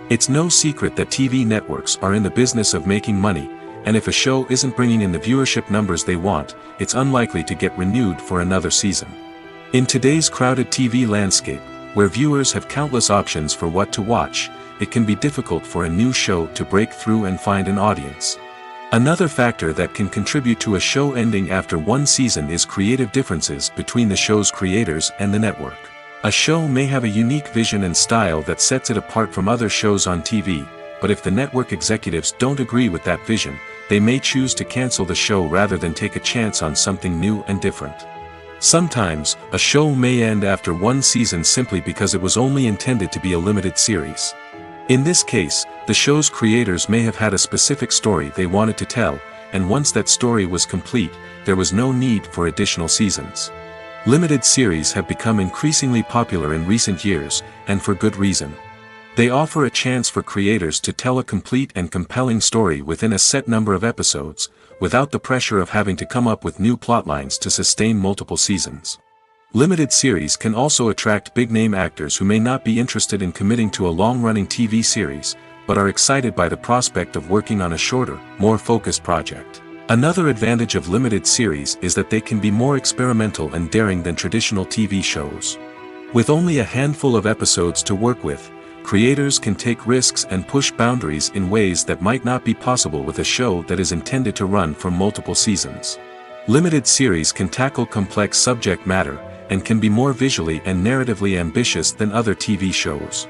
It's no secret that TV networks are in the business of making money, and if a show isn't bringing in the viewership numbers they want, it's unlikely to get renewed for another season. In today's crowded TV landscape, where viewers have countless options for what to watch, it can be difficult for a new show to break through and find an audience. Another factor that can contribute to a show ending after one season is creative differences between the show's creators and the network. A show may have a unique vision and style that sets it apart from other shows on TV, but if the network executives don't agree with that vision, they may choose to cancel the show rather than take a chance on something new and different. Sometimes, a show may end after one season simply because it was only intended to be a limited series. In this case, the show's creators may have had a specific story they wanted to tell, and once that story was complete, there was no need for additional seasons. Limited series have become increasingly popular in recent years, and for good reason. They offer a chance for creators to tell a complete and compelling story within a set number of episodes, without the pressure of having to come up with new plotlines to sustain multiple seasons. Limited series can also attract big-name actors who may not be interested in committing to a long-running TV series, but are excited by the prospect of working on a shorter, more focused project. Another advantage of limited series is that they can be more experimental and daring than traditional TV shows. With only a handful of episodes to work with, creators can take risks and push boundaries in ways that might not be possible with a show that is intended to run for multiple seasons. Limited series can tackle complex subject matter, and can be more visually and narratively ambitious than other TV shows.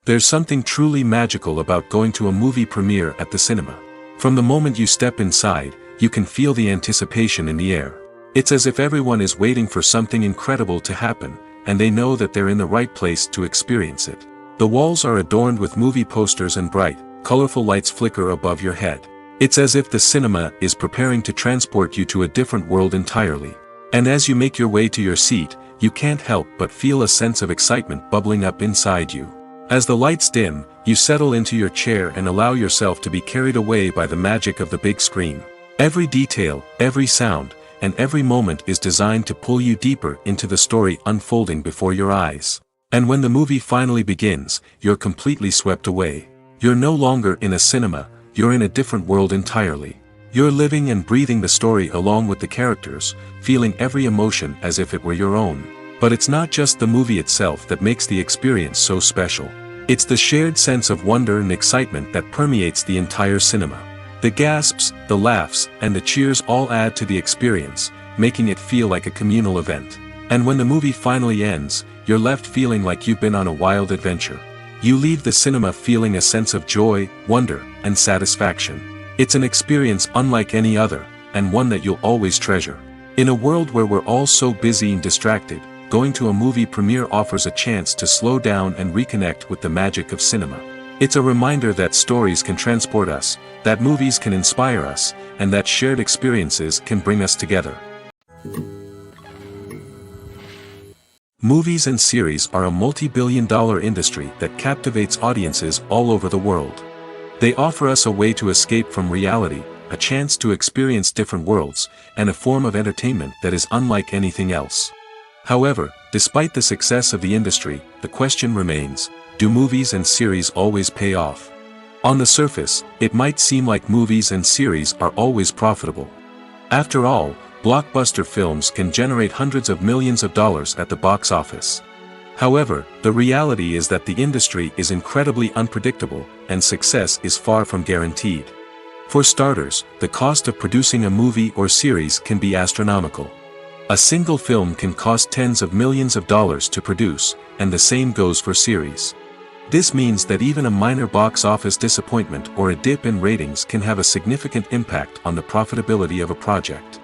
There's something truly magical about going to a movie premiere at the cinema. From the moment you step inside, you can feel the anticipation in the air. It's as if everyone is waiting for something incredible to happen, and they know that they're in the right place to experience it. The walls are adorned with movie posters and bright, colorful lights flicker above your head. It's as if the cinema is preparing to transport you to a different world entirely. And as you make your way to your seat, you can't help but feel a sense of excitement bubbling up inside you. As the lights dim, you settle into your chair and allow yourself to be carried away by the magic of the big screen. Every detail, every sound, and every moment is designed to pull you deeper into the story unfolding before your eyes. And when the movie finally begins, you're completely swept away. You're no longer in a cinema, you're in a different world entirely. You're living and breathing the story along with the characters, feeling every emotion as if it were your own. But it's not just the movie itself that makes the experience so special. It's the shared sense of wonder and excitement that permeates the entire cinema. The gasps, the laughs, and the cheers all add to the experience, making it feel like a communal event. And when the movie finally ends, you're left feeling like you've been on a wild adventure. You leave the cinema feeling a sense of joy, wonder, and satisfaction. It's an experience unlike any other, and one that you'll always treasure. In a world where we're all so busy and distracted, going to a movie premiere offers a chance to slow down and reconnect with the magic of cinema. It's a reminder that stories can transport us, that movies can inspire us, and that shared experiences can bring us together. Movies and series are a multi-billion-dollar industry that captivates audiences all over the world. They offer us a way to escape from reality, a chance to experience different worlds, and a form of entertainment that is unlike anything else. However, despite the success of the industry, the question remains, do movies and series always pay off? On the surface, it might seem like movies and series are always profitable. After all, blockbuster films can generate hundreds of millions of dollars at the box office. However, the reality is that the industry is incredibly unpredictable, and success is far from guaranteed. For starters, the cost of producing a movie or series can be astronomical. A single film can cost tens of millions of dollars to produce, and the same goes for series. This means that even a minor box office disappointment or a dip in ratings can have a significant impact on the profitability of a project.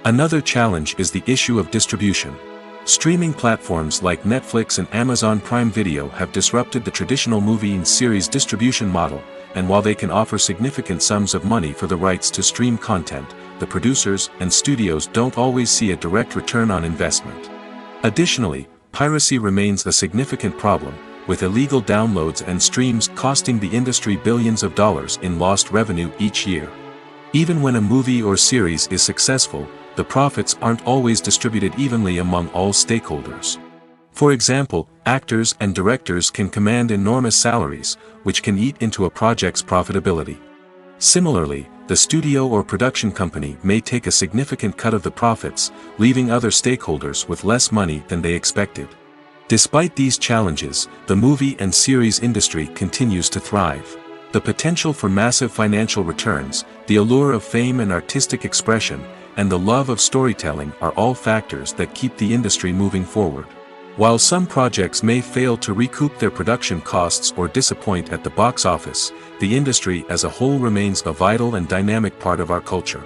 Another challenge is the issue of distribution. Streaming platforms like Netflix and Amazon Prime Video have disrupted the traditional movie and series distribution model, and while they can offer significant sums of money for the rights to stream content, the producers and studios don't always see a direct return on investment. Additionally, piracy remains a significant problem, with illegal downloads and streams costing the industry billions of dollars in lost revenue each year. Even when a movie or series is successful, the profits aren't always distributed evenly among all stakeholders. For example, actors and directors can command enormous salaries, which can eat into a project's profitability. Similarly, the studio or production company may take a significant cut of the profits, leaving other stakeholders with less money than they expected. Despite these challenges, the movie and series industry continues to thrive. The potential for massive financial returns, the allure of fame and artistic expression, and the love of storytelling are all factors that keep the industry moving forward. While some projects may fail to recoup their production costs or disappoint at the box office, the industry as a whole remains a vital and dynamic part of our culture.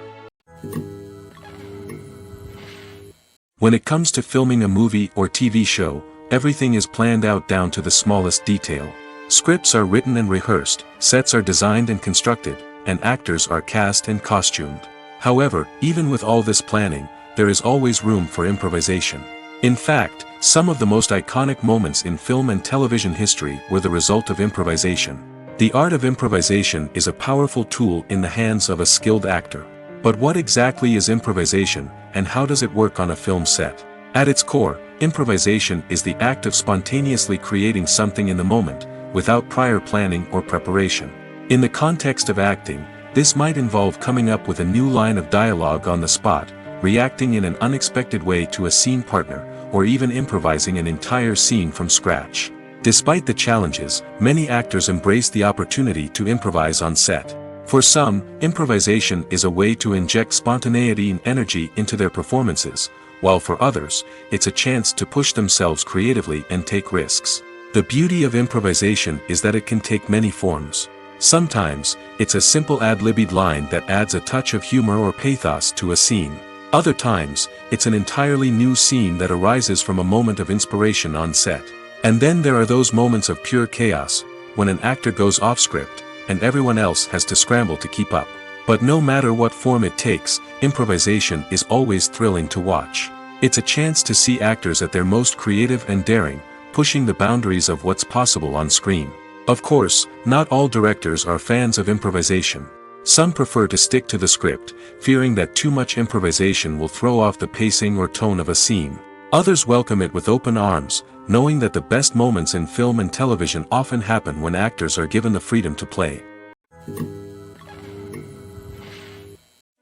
When it comes to filming a movie or TV show, everything is planned out down to the smallest detail. Scripts are written and rehearsed, sets are designed and constructed, and actors are cast and costumed. However, even with all this planning, there is always room for improvisation. In fact, some of the most iconic moments in film and television history were the result of improvisation. The art of improvisation is a powerful tool in the hands of a skilled actor. But what exactly is improvisation, and how does it work on a film set? At its core, improvisation is the act of spontaneously creating something in the moment, without prior planning or preparation. In the context of acting, this might involve coming up with a new line of dialogue on the spot, reacting in an unexpected way to a scene partner, or even improvising an entire scene from scratch. Despite the challenges, many actors embrace the opportunity to improvise on set. For some, improvisation is a way to inject spontaneity and energy into their performances, while for others, it's a chance to push themselves creatively and take risks. The beauty of improvisation is that it can take many forms. Sometimes, it's a simple ad-libbed line that adds a touch of humor or pathos to a scene. Other times, it's an entirely new scene that arises from a moment of inspiration on set. And then there are those moments of pure chaos, when an actor goes off script, and everyone else has to scramble to keep up. But no matter what form it takes, improvisation is always thrilling to watch. It's a chance to see actors at their most creative and daring, pushing the boundaries of what's possible on screen. Of course, not all directors are fans of improvisation. Some prefer to stick to the script, fearing that too much improvisation will throw off the pacing or tone of a scene. Others welcome it with open arms, knowing that the best moments in film and television often happen when actors are given the freedom to play.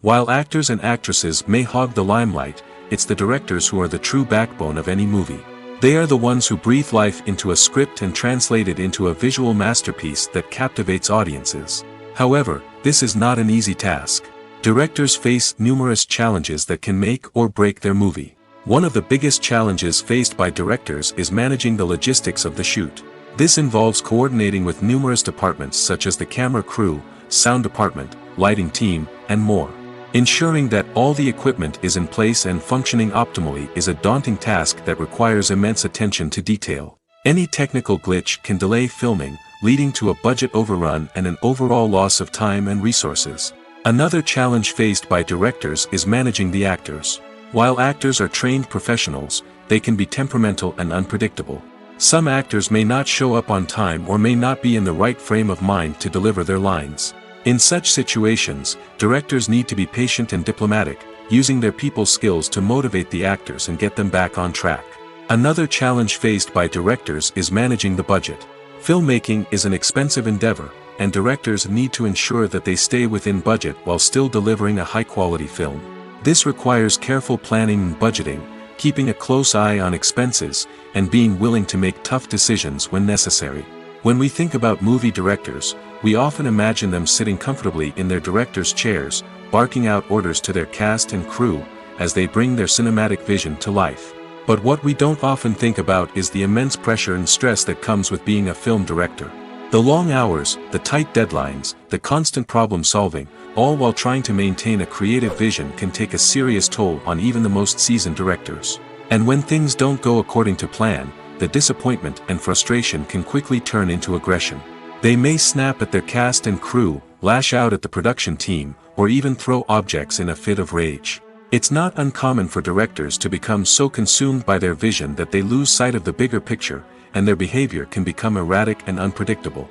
While actors and actresses may hog the limelight, it's the directors who are the true backbone of any movie. They are the ones who breathe life into a script and translate it into a visual masterpiece that captivates audiences. However, this is not an easy task. Directors face numerous challenges that can make or break their movie. One of the biggest challenges faced by directors is managing the logistics of the shoot. This involves coordinating with numerous departments such as the camera crew, sound department, lighting team, and more. Ensuring that all the equipment is in place and functioning optimally is a daunting task that requires immense attention to detail. Any technical glitch can delay filming, leading to a budget overrun and an overall loss of time and resources. Another challenge faced by directors is managing the actors. While actors are trained professionals, they can be temperamental and unpredictable. Some actors may not show up on time or may not be in the right frame of mind to deliver their lines. In such situations, directors need to be patient and diplomatic, using their people skills to motivate the actors and get them back on track. Another challenge faced by directors is managing the budget. Filmmaking is an expensive endeavor, and directors need to ensure that they stay within budget while still delivering a high-quality film. This requires careful planning and budgeting, keeping a close eye on expenses, and being willing to make tough decisions when necessary. When we think about movie directors, we often imagine them sitting comfortably in their director's chairs, barking out orders to their cast and crew, as they bring their cinematic vision to life. But what we don't often think about is the immense pressure and stress that comes with being a film director. The long hours, the tight deadlines, the constant problem solving, all while trying to maintain a creative vision can take a serious toll on even the most seasoned directors. And when things don't go according to plan, the disappointment and frustration can quickly turn into aggression. They may snap at their cast and crew, lash out at the production team, or even throw objects in a fit of rage. It's not uncommon for directors to become so consumed by their vision that they lose sight of the bigger picture, and their behavior can become erratic and unpredictable.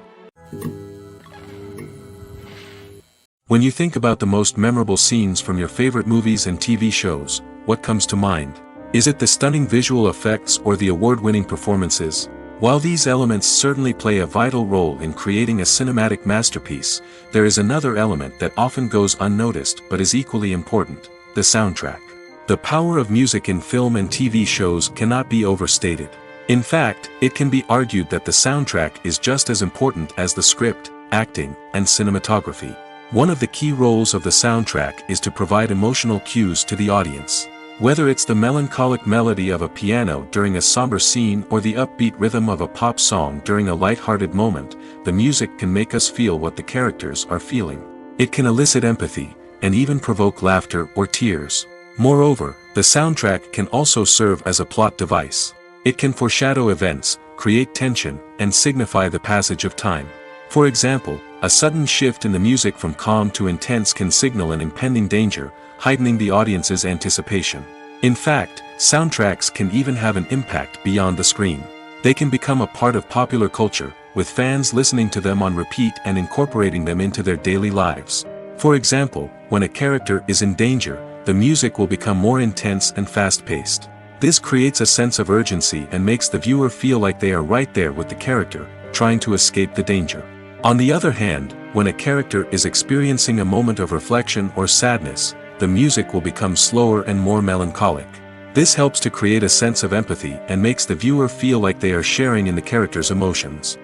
When you think about the most memorable scenes from your favorite movies and TV shows, what comes to mind? Is it the stunning visual effects or the award-winning performances? While these elements certainly play a vital role in creating a cinematic masterpiece, there is another element that often goes unnoticed but is equally important: the soundtrack. The power of music in film and TV shows cannot be overstated. In fact, it can be argued that the soundtrack is just as important as the script, acting, and cinematography. One of the key roles of the soundtrack is to provide emotional cues to the audience. Whether it's the melancholic melody of a piano during a somber scene or the upbeat rhythm of a pop song during a light-hearted moment, the music can make us feel what the characters are feeling. It can elicit empathy, and even provoke laughter or tears. Moreover, the soundtrack can also serve as a plot device. It can foreshadow events, create tension, and signify the passage of time. For example, a sudden shift in the music from calm to intense can signal an impending danger, heightening the audience's anticipation. In fact, soundtracks can even have an impact beyond the screen. They can become a part of popular culture, with fans listening to them on repeat and incorporating them into their daily lives. For example, when a character is in danger, the music will become more intense and fast-paced. This creates a sense of urgency and makes the viewer feel like they are right there with the character, trying to escape the danger. On the other hand, when a character is experiencing a moment of reflection or sadness, the music will become slower and more melancholic. This helps to create a sense of empathy and makes the viewer feel like they are sharing in the character's emotions.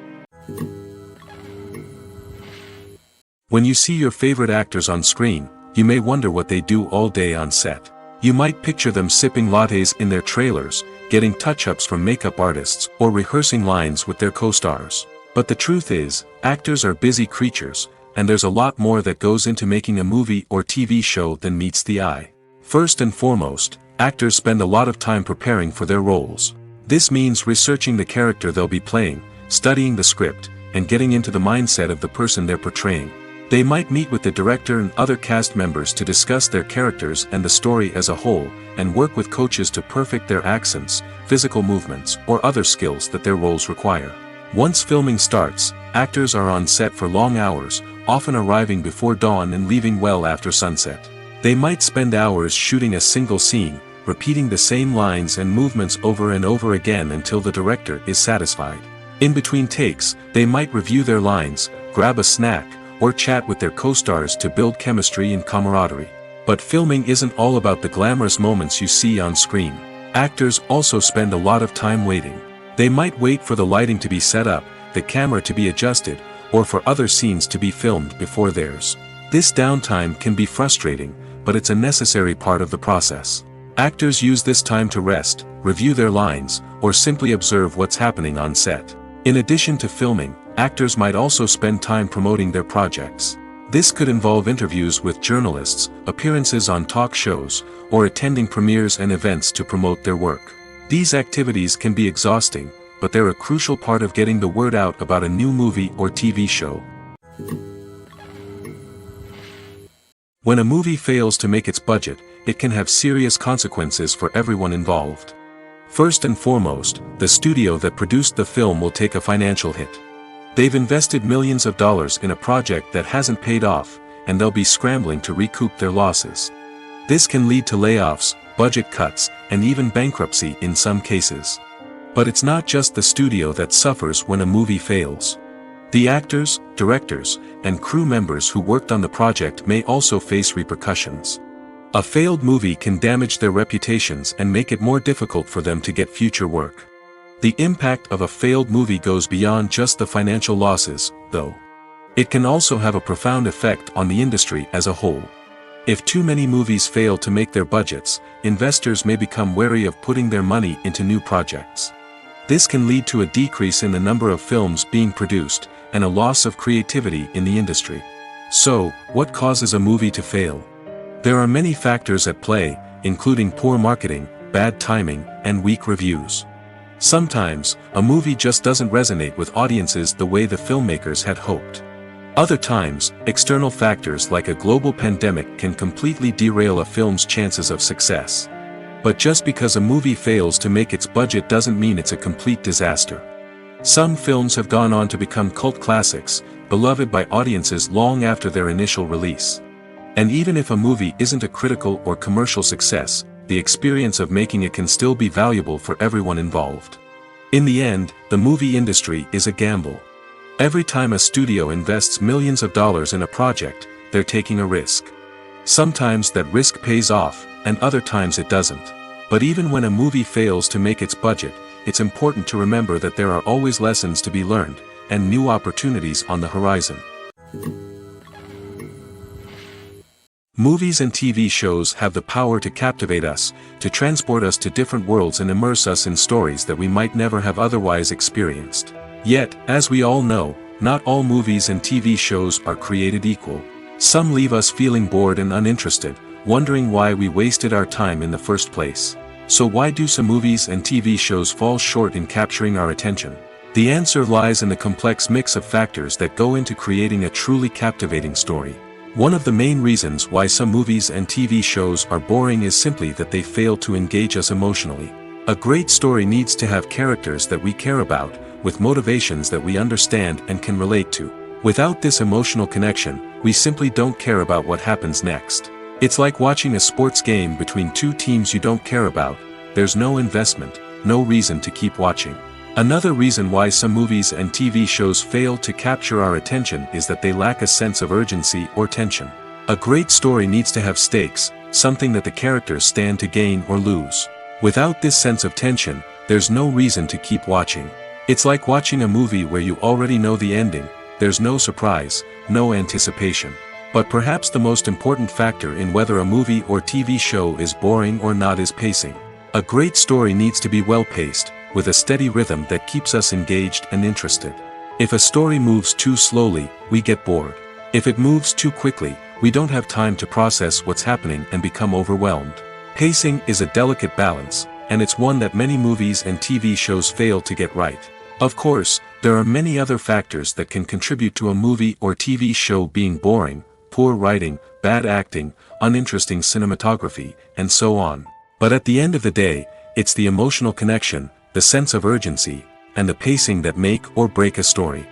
When you see your favorite actors on screen, you may wonder what they do all day on set. You might picture them sipping lattes in their trailers, getting touch-ups from makeup artists, or rehearsing lines with their co-stars. But the truth is, actors are busy creatures, and there's a lot more that goes into making a movie or TV show than meets the eye. First and foremost, actors spend a lot of time preparing for their roles. This means researching the character they'll be playing, studying the script, and getting into the mindset of the person they're portraying. They might meet with the director and other cast members to discuss their characters and the story as a whole, and work with coaches to perfect their accents, physical movements, or other skills that their roles require. Once filming starts, actors are on set for long hours, often arriving before dawn and leaving well after sunset. They might spend hours shooting a single scene, repeating the same lines and movements over and over again until the director is satisfied. In between takes, they might review their lines, grab a snack, or chat with their co-stars to build chemistry and camaraderie. But filming isn't all about the glamorous moments you see on screen. Actors also spend a lot of time waiting. They might wait for the lighting to be set up, the camera to be adjusted, or for other scenes to be filmed before theirs. This downtime can be frustrating, but it's a necessary part of the process. Actors use this time to rest, review their lines, or simply observe what's happening on set. In addition to filming, actors might also spend time promoting their projects. This could involve interviews with journalists, appearances on talk shows, or attending premieres and events to promote their work. These activities can be exhausting, but they're a crucial part of getting the word out about a new movie or TV show. When a movie fails to make its budget, it can have serious consequences for everyone involved. First and foremost, the studio that produced the film will take a financial hit. They've invested millions of dollars in a project that hasn't paid off, and they'll be scrambling to recoup their losses. This can lead to layoffs, budget cuts, and even bankruptcy in some cases. But it's not just the studio that suffers when a movie fails. The actors, directors, and crew members who worked on the project may also face repercussions. A failed movie can damage their reputations and make it more difficult for them to get future work. The impact of a failed movie goes beyond just the financial losses, though. It can also have a profound effect on the industry as a whole. If too many movies fail to make their budgets, investors may become wary of putting their money into new projects. This can lead to a decrease in the number of films being produced, and a loss of creativity in the industry. So, what causes a movie to fail? There are many factors at play, including poor marketing, bad timing, and weak reviews. Sometimes, a movie just doesn't resonate with audiences the way the filmmakers had hoped. Other times, external factors like a global pandemic can completely derail a film's chances of success. But just because a movie fails to make its budget doesn't mean it's a complete disaster. Some films have gone on to become cult classics, beloved by audiences long after their initial release. And even if a movie isn't a critical or commercial success, the experience of making it can still be valuable for everyone involved. In the end, the movie industry is a gamble. Every time a studio invests millions of dollars in a project, they're taking a risk. Sometimes that risk pays off, and other times it doesn't. But even when a movie fails to make its budget, it's important to remember that there are always lessons to be learned, and new opportunities on the horizon. Movies and TV shows have the power to captivate us, to transport us to different worlds and immerse us in stories that we might never have otherwise experienced. Yet, as we all know, not all movies and TV shows are created equal. Some leave us feeling bored and uninterested, wondering why we wasted our time in the first place. So why do some movies and TV shows fall short in capturing our attention? The answer lies in the complex mix of factors that go into creating a truly captivating story. One of the main reasons why some movies and TV shows are boring is simply that they fail to engage us emotionally. A great story needs to have characters that we care about, with motivations that we understand and can relate to. Without this emotional connection, we simply don't care about what happens next. It's like watching a sports game between two teams you don't care about. There's no investment, no reason to keep watching. Another reason why some movies and TV shows fail to capture our attention is that they lack a sense of urgency or tension. A great story needs to have stakes, something that the characters stand to gain or lose. Without this sense of tension, there's no reason to keep watching. It's like watching a movie where you already know the ending. There's no surprise, no anticipation. But perhaps the most important factor in whether a movie or TV show is boring or not is pacing. A great story needs to be well-paced, with a steady rhythm that keeps us engaged and interested. If a story moves too slowly, we get bored. If it moves too quickly, we don't have time to process what's happening and become overwhelmed. Pacing is a delicate balance, and it's one that many movies and TV shows fail to get right. Of course, there are many other factors that can contribute to a movie or TV show being boring: poor writing, bad acting, uninteresting cinematography, and so on. But at the end of the day, it's the emotional connection, the sense of urgency, and the pacing that make or break a story.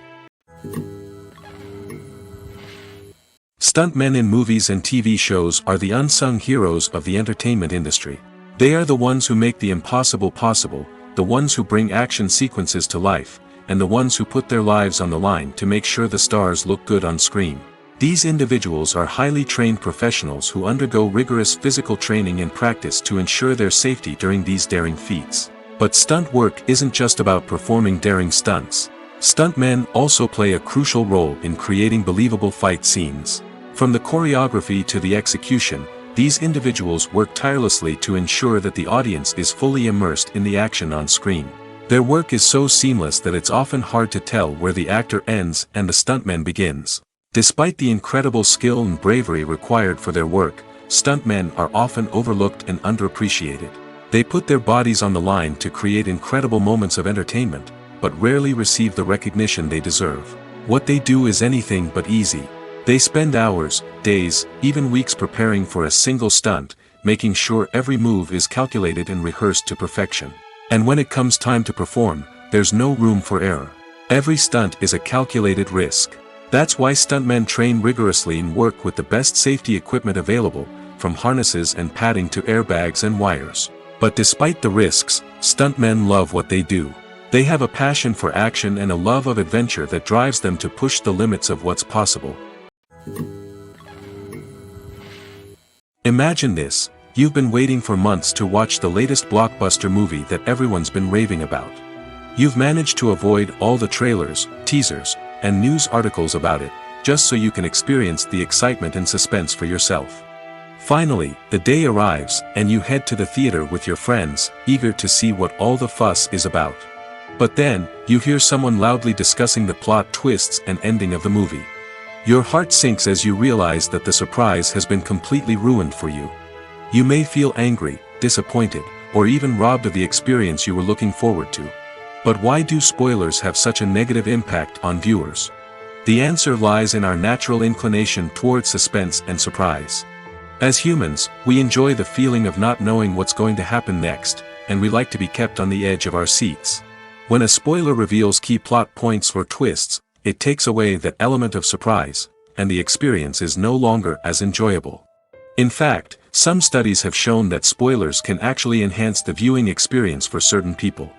Stuntmen in movies and TV shows are the unsung heroes of the entertainment industry. They are the ones who make the impossible possible, the ones who bring action sequences to life, and the ones who put their lives on the line to make sure the stars look good on screen. These individuals are highly trained professionals who undergo rigorous physical training and practice to ensure their safety during these daring feats. But stunt work isn't just about performing daring stunts. Stuntmen also play a crucial role in creating believable fight scenes. From the choreography to the execution, these individuals work tirelessly to ensure that the audience is fully immersed in the action on screen. Their work is so seamless that it's often hard to tell where the actor ends and the stuntman begins. Despite the incredible skill and bravery required for their work, stuntmen are often overlooked and underappreciated. They put their bodies on the line to create incredible moments of entertainment, but rarely receive the recognition they deserve. What they do is anything but easy. They spend hours, days, even weeks preparing for a single stunt, making sure every move is calculated and rehearsed to perfection. And when it comes time to perform, there's no room for error. Every stunt is a calculated risk. That's why stuntmen train rigorously and work with the best safety equipment available, from harnesses and padding to airbags and wires. But despite the risks, stuntmen love what they do. They have a passion for action and a love of adventure that drives them to push the limits of what's possible. Imagine this, you've been waiting for months to watch the latest blockbuster movie that everyone's been raving about. You've managed to avoid all the trailers, teasers, and news articles about it, just so you can experience the excitement and suspense for yourself. Finally, the day arrives, and you head to the theater with your friends, eager to see what all the fuss is about. But then, you hear someone loudly discussing the plot twists and ending of the movie. Your heart sinks as you realize that the surprise has been completely ruined for you. You may feel angry, disappointed, or even robbed of the experience you were looking forward to. But why do spoilers have such a negative impact on viewers? The answer lies in our natural inclination toward suspense and surprise. As humans, we enjoy the feeling of not knowing what's going to happen next, and we like to be kept on the edge of our seats. When a spoiler reveals key plot points or twists, it takes away that element of surprise, and the experience is no longer as enjoyable. In fact, some studies have shown that spoilers can actually enhance the viewing experience for certain people.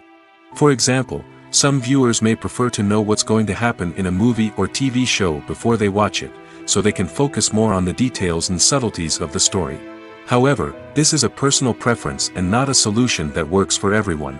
For example, some viewers may prefer to know what's going to happen in a movie or TV show before they watch it, so they can focus more on the details and subtleties of the story. However, this is a personal preference and not a solution that works for everyone.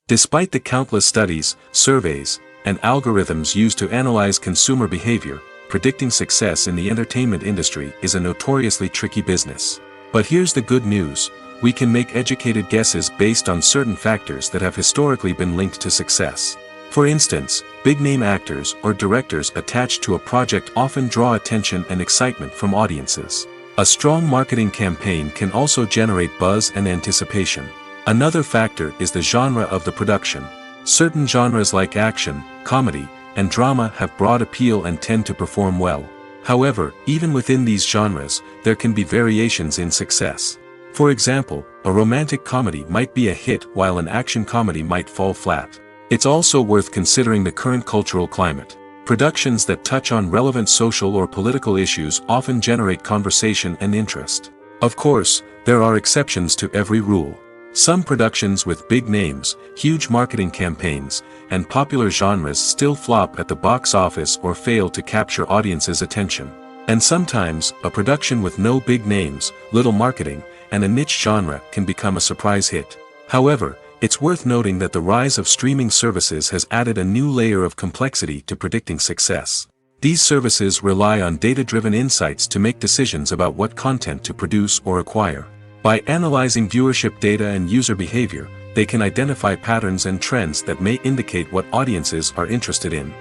Despite the countless studies, surveys, and algorithms used to analyze consumer behavior, predicting success in the entertainment industry is a notoriously tricky business. But here's the good news, we can make educated guesses based on certain factors that have historically been linked to success. For instance, big-name actors or directors attached to a project often draw attention and excitement from audiences. A strong marketing campaign can also generate buzz and anticipation. Another factor is the genre of the production. Certain genres like action, comedy, and drama have broad appeal and tend to perform well. However, even within these genres, there can be variations in success. For example, a romantic comedy might be a hit while an action comedy might fall flat. It's also worth considering the current cultural climate. Productions that touch on relevant social or political issues often generate conversation and interest. Of course, there are exceptions to every rule. Some productions with big names, huge marketing campaigns, and popular genres still flop at the box office or fail to capture audiences' attention. And sometimes, a production with no big names, little marketing, and a niche genre can become a surprise hit. However, it's worth noting that the rise of streaming services has added a new layer of complexity to predicting success. These services rely on data-driven insights to make decisions about what content to produce or acquire. By analyzing viewership data and user behavior, they can identify patterns and trends that may indicate what audiences are interested in.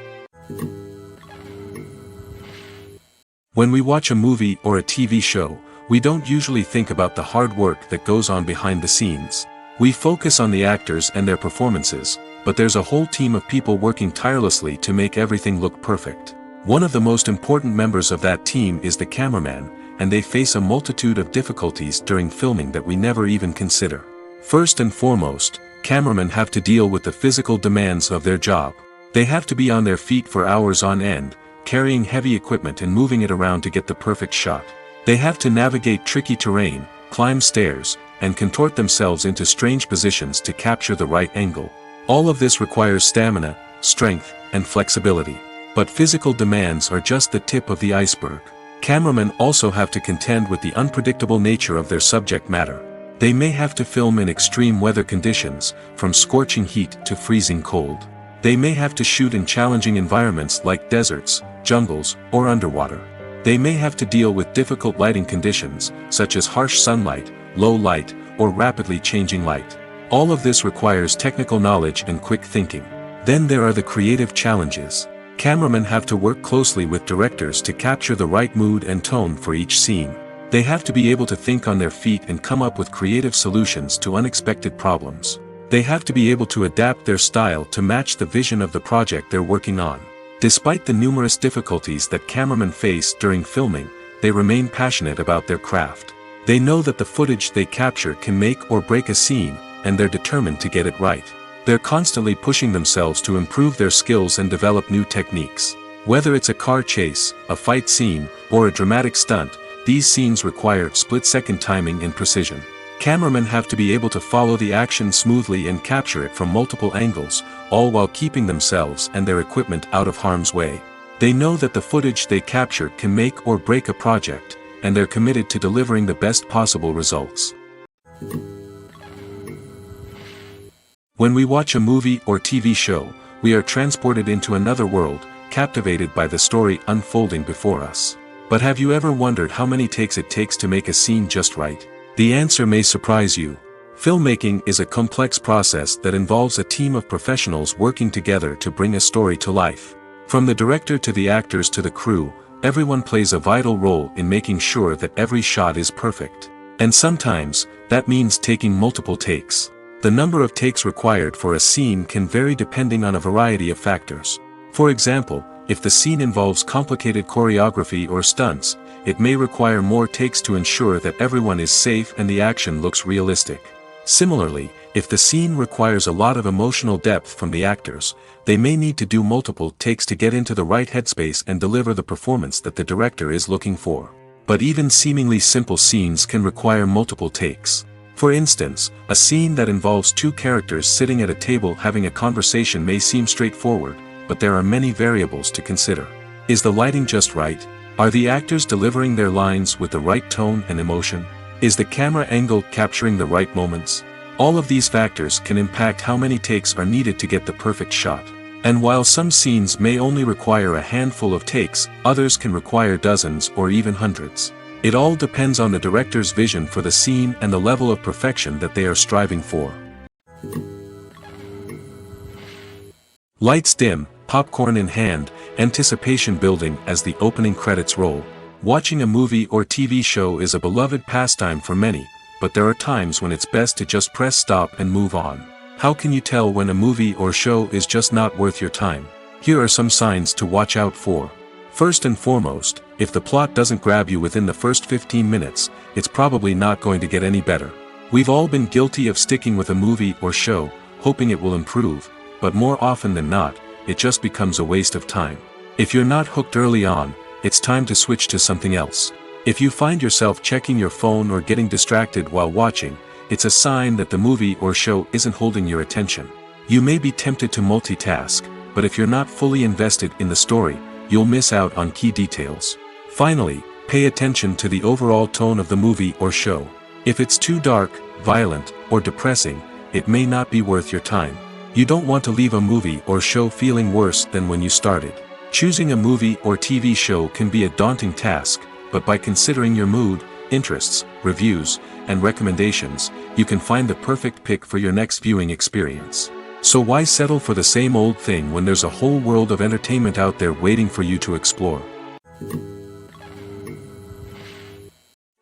When we watch a movie or a TV show, we don't usually think about the hard work that goes on behind the scenes. We focus on the actors and their performances, but there's a whole team of people working tirelessly to make everything look perfect. One of the most important members of that team is the cameraman, and they face a multitude of difficulties during filming that we never even consider. First and foremost, cameramen have to deal with the physical demands of their job. They have to be on their feet for hours on end, carrying heavy equipment and moving it around to get the perfect shot. They have to navigate tricky terrain, climb stairs, and contort themselves into strange positions to capture the right angle. All of this requires stamina, strength, and flexibility. But physical demands are just the tip of the iceberg. Cameramen also have to contend with the unpredictable nature of their subject matter. They may have to film in extreme weather conditions, from scorching heat to freezing cold. They may have to shoot in challenging environments like deserts, jungles, or underwater. They may have to deal with difficult lighting conditions, such as harsh sunlight, low light, or rapidly changing light. All of this requires technical knowledge and quick thinking. Then there are the creative challenges. Cameramen have to work closely with directors to capture the right mood and tone for each scene. They have to be able to think on their feet and come up with creative solutions to unexpected problems. They have to be able to adapt their style to match the vision of the project they're working on. Despite the numerous difficulties that cameramen face during filming, they remain passionate about their craft. They know that the footage they capture can make or break a scene, and they're determined to get it right. They're constantly pushing themselves to improve their skills and develop new techniques. Whether it's a car chase, a fight scene, or a dramatic stunt, these scenes require split-second timing and precision. Cameramen have to be able to follow the action smoothly and capture it from multiple angles, all while keeping themselves and their equipment out of harm's way. They know that the footage they capture can make or break a project, and they're committed to delivering the best possible results. When we watch a movie or TV show, we are transported into another world, captivated by the story unfolding before us. But have you ever wondered how many takes it takes to make a scene just right? The answer may surprise you. Filmmaking is a complex process that involves a team of professionals working together to bring a story to life. From the director to the actors to the crew, everyone plays a vital role in making sure that every shot is perfect. And sometimes, that means taking multiple takes. The number of takes required for a scene can vary depending on a variety of factors. For example, if the scene involves complicated choreography or stunts, it may require more takes to ensure that everyone is safe and the action looks realistic. Similarly, if the scene requires a lot of emotional depth from the actors, they may need to do multiple takes to get into the right headspace and deliver the performance that the director is looking for. But even seemingly simple scenes can require multiple takes. For instance, a scene that involves two characters sitting at a table having a conversation may seem straightforward, but there are many variables to consider. Is the lighting just right? Are the actors delivering their lines with the right tone and emotion? Is the camera angle capturing the right moments? All of these factors can impact how many takes are needed to get the perfect shot. And while some scenes may only require a handful of takes, others can require dozens or even hundreds. It all depends on the director's vision for the scene and the level of perfection that they are striving for. Lights dim, popcorn in hand, anticipation building as the opening credits roll. Watching a movie or TV show is a beloved pastime for many, but there are times when it's best to just press stop and move on. How can you tell when a movie or show is just not worth your time? Here are some signs to watch out for. First and foremost, if the plot doesn't grab you within the first 15 minutes, it's probably not going to get any better. We've all been guilty of sticking with a movie or show, hoping it will improve, but more often than not, it just becomes a waste of time. If you're not hooked early on, it's time to switch to something else. If you find yourself checking your phone or getting distracted while watching, it's a sign that the movie or show isn't holding your attention. You may be tempted to multitask, but if you're not fully invested in the story, you'll miss out on key details. Finally, pay attention to the overall tone of the movie or show. If it's too dark, violent, or depressing, it may not be worth your time. You don't want to leave a movie or show feeling worse than when you started. Choosing a movie or TV show can be a daunting task, but by considering your mood, interests, reviews, and recommendations, you can find the perfect pick for your next viewing experience. So why settle for the same old thing when there's a whole world of entertainment out there waiting for you to explore?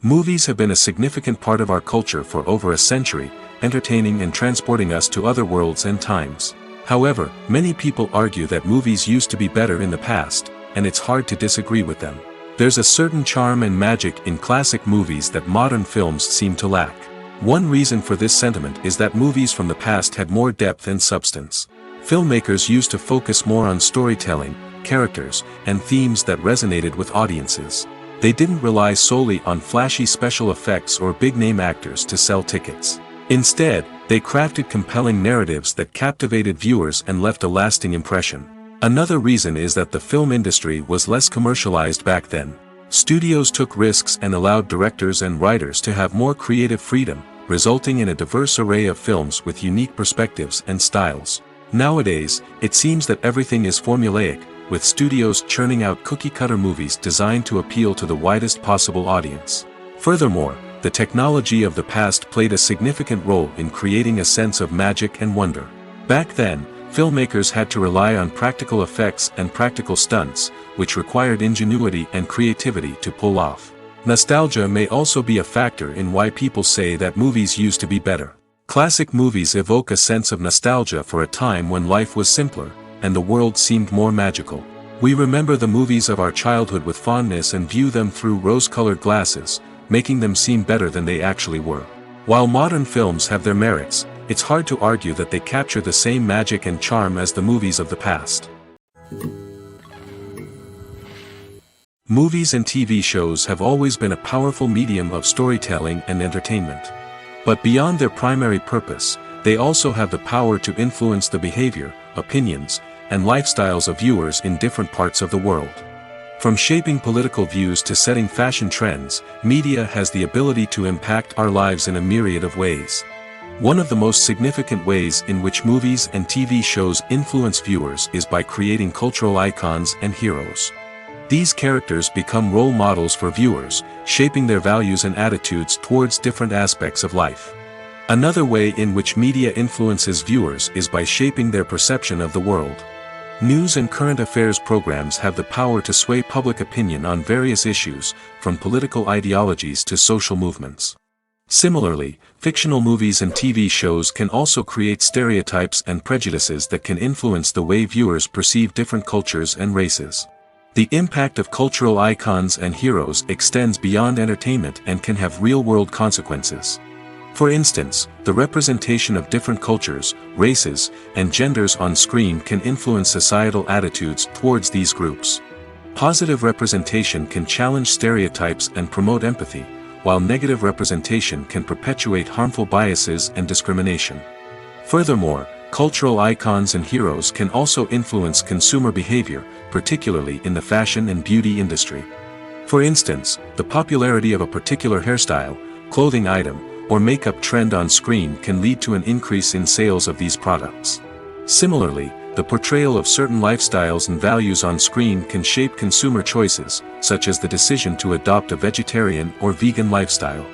Movies have been a significant part of our culture for over a century, entertaining and transporting us to other worlds and times. However, many people argue that movies used to be better in the past, and it's hard to disagree with them. There's a certain charm and magic in classic movies that modern films seem to lack. One reason for this sentiment is that movies from the past had more depth and substance. Filmmakers used to focus more on storytelling, characters, and themes that resonated with audiences. They didn't rely solely on flashy special effects or big-name actors to sell tickets. Instead, they crafted compelling narratives that captivated viewers and left a lasting impression. Another reason is that the film industry was less commercialized back then. Studios took risks and allowed directors and writers to have more creative freedom, resulting in a diverse array of films with unique perspectives and styles. Nowadays, it seems that everything is formulaic, with studios churning out cookie-cutter movies designed to appeal to the widest possible audience. Furthermore, the technology of the past played a significant role in creating a sense of magic and wonder. Back then, filmmakers had to rely on practical effects and practical stunts, which required ingenuity and creativity to pull off. Nostalgia may also be a factor in why people say that movies used to be better. Classic movies evoke a sense of nostalgia for a time when life was simpler, and the world seemed more magical. We remember the movies of our childhood with fondness and view them through rose-colored glasses, making them seem better than they actually were. While modern films have their merits, it's hard to argue that they capture the same magic and charm as the movies of the past. Movies and TV shows have always been a powerful medium of storytelling and entertainment. But beyond their primary purpose, they also have the power to influence the behavior, opinions, and lifestyles of viewers in different parts of the world. From shaping political views to setting fashion trends, media has the ability to impact our lives in a myriad of ways. One of the most significant ways in which movies and TV shows influence viewers is by creating cultural icons and heroes. These characters become role models for viewers, shaping their values and attitudes towards different aspects of life. Another way in which media influences viewers is by shaping their perception of the world. News and current affairs programs have the power to sway public opinion on various issues, from political ideologies to social movements. Similarly, fictional movies and TV shows can also create stereotypes and prejudices that can influence the way viewers perceive different cultures and races. The impact of cultural icons and heroes extends beyond entertainment and can have real-world consequences. For instance, the representation of different cultures, races, and genders on screen can influence societal attitudes towards these groups. Positive representation can challenge stereotypes and promote empathy, while negative representation can perpetuate harmful biases and discrimination. Furthermore, cultural icons and heroes can also influence consumer behavior, particularly in the fashion and beauty industry. For instance, the popularity of a particular hairstyle, clothing item, or makeup trend on screen can lead to an increase in sales of these products. Similarly, the portrayal of certain lifestyles and values on screen can shape consumer choices, such as the decision to adopt a vegetarian or vegan lifestyle.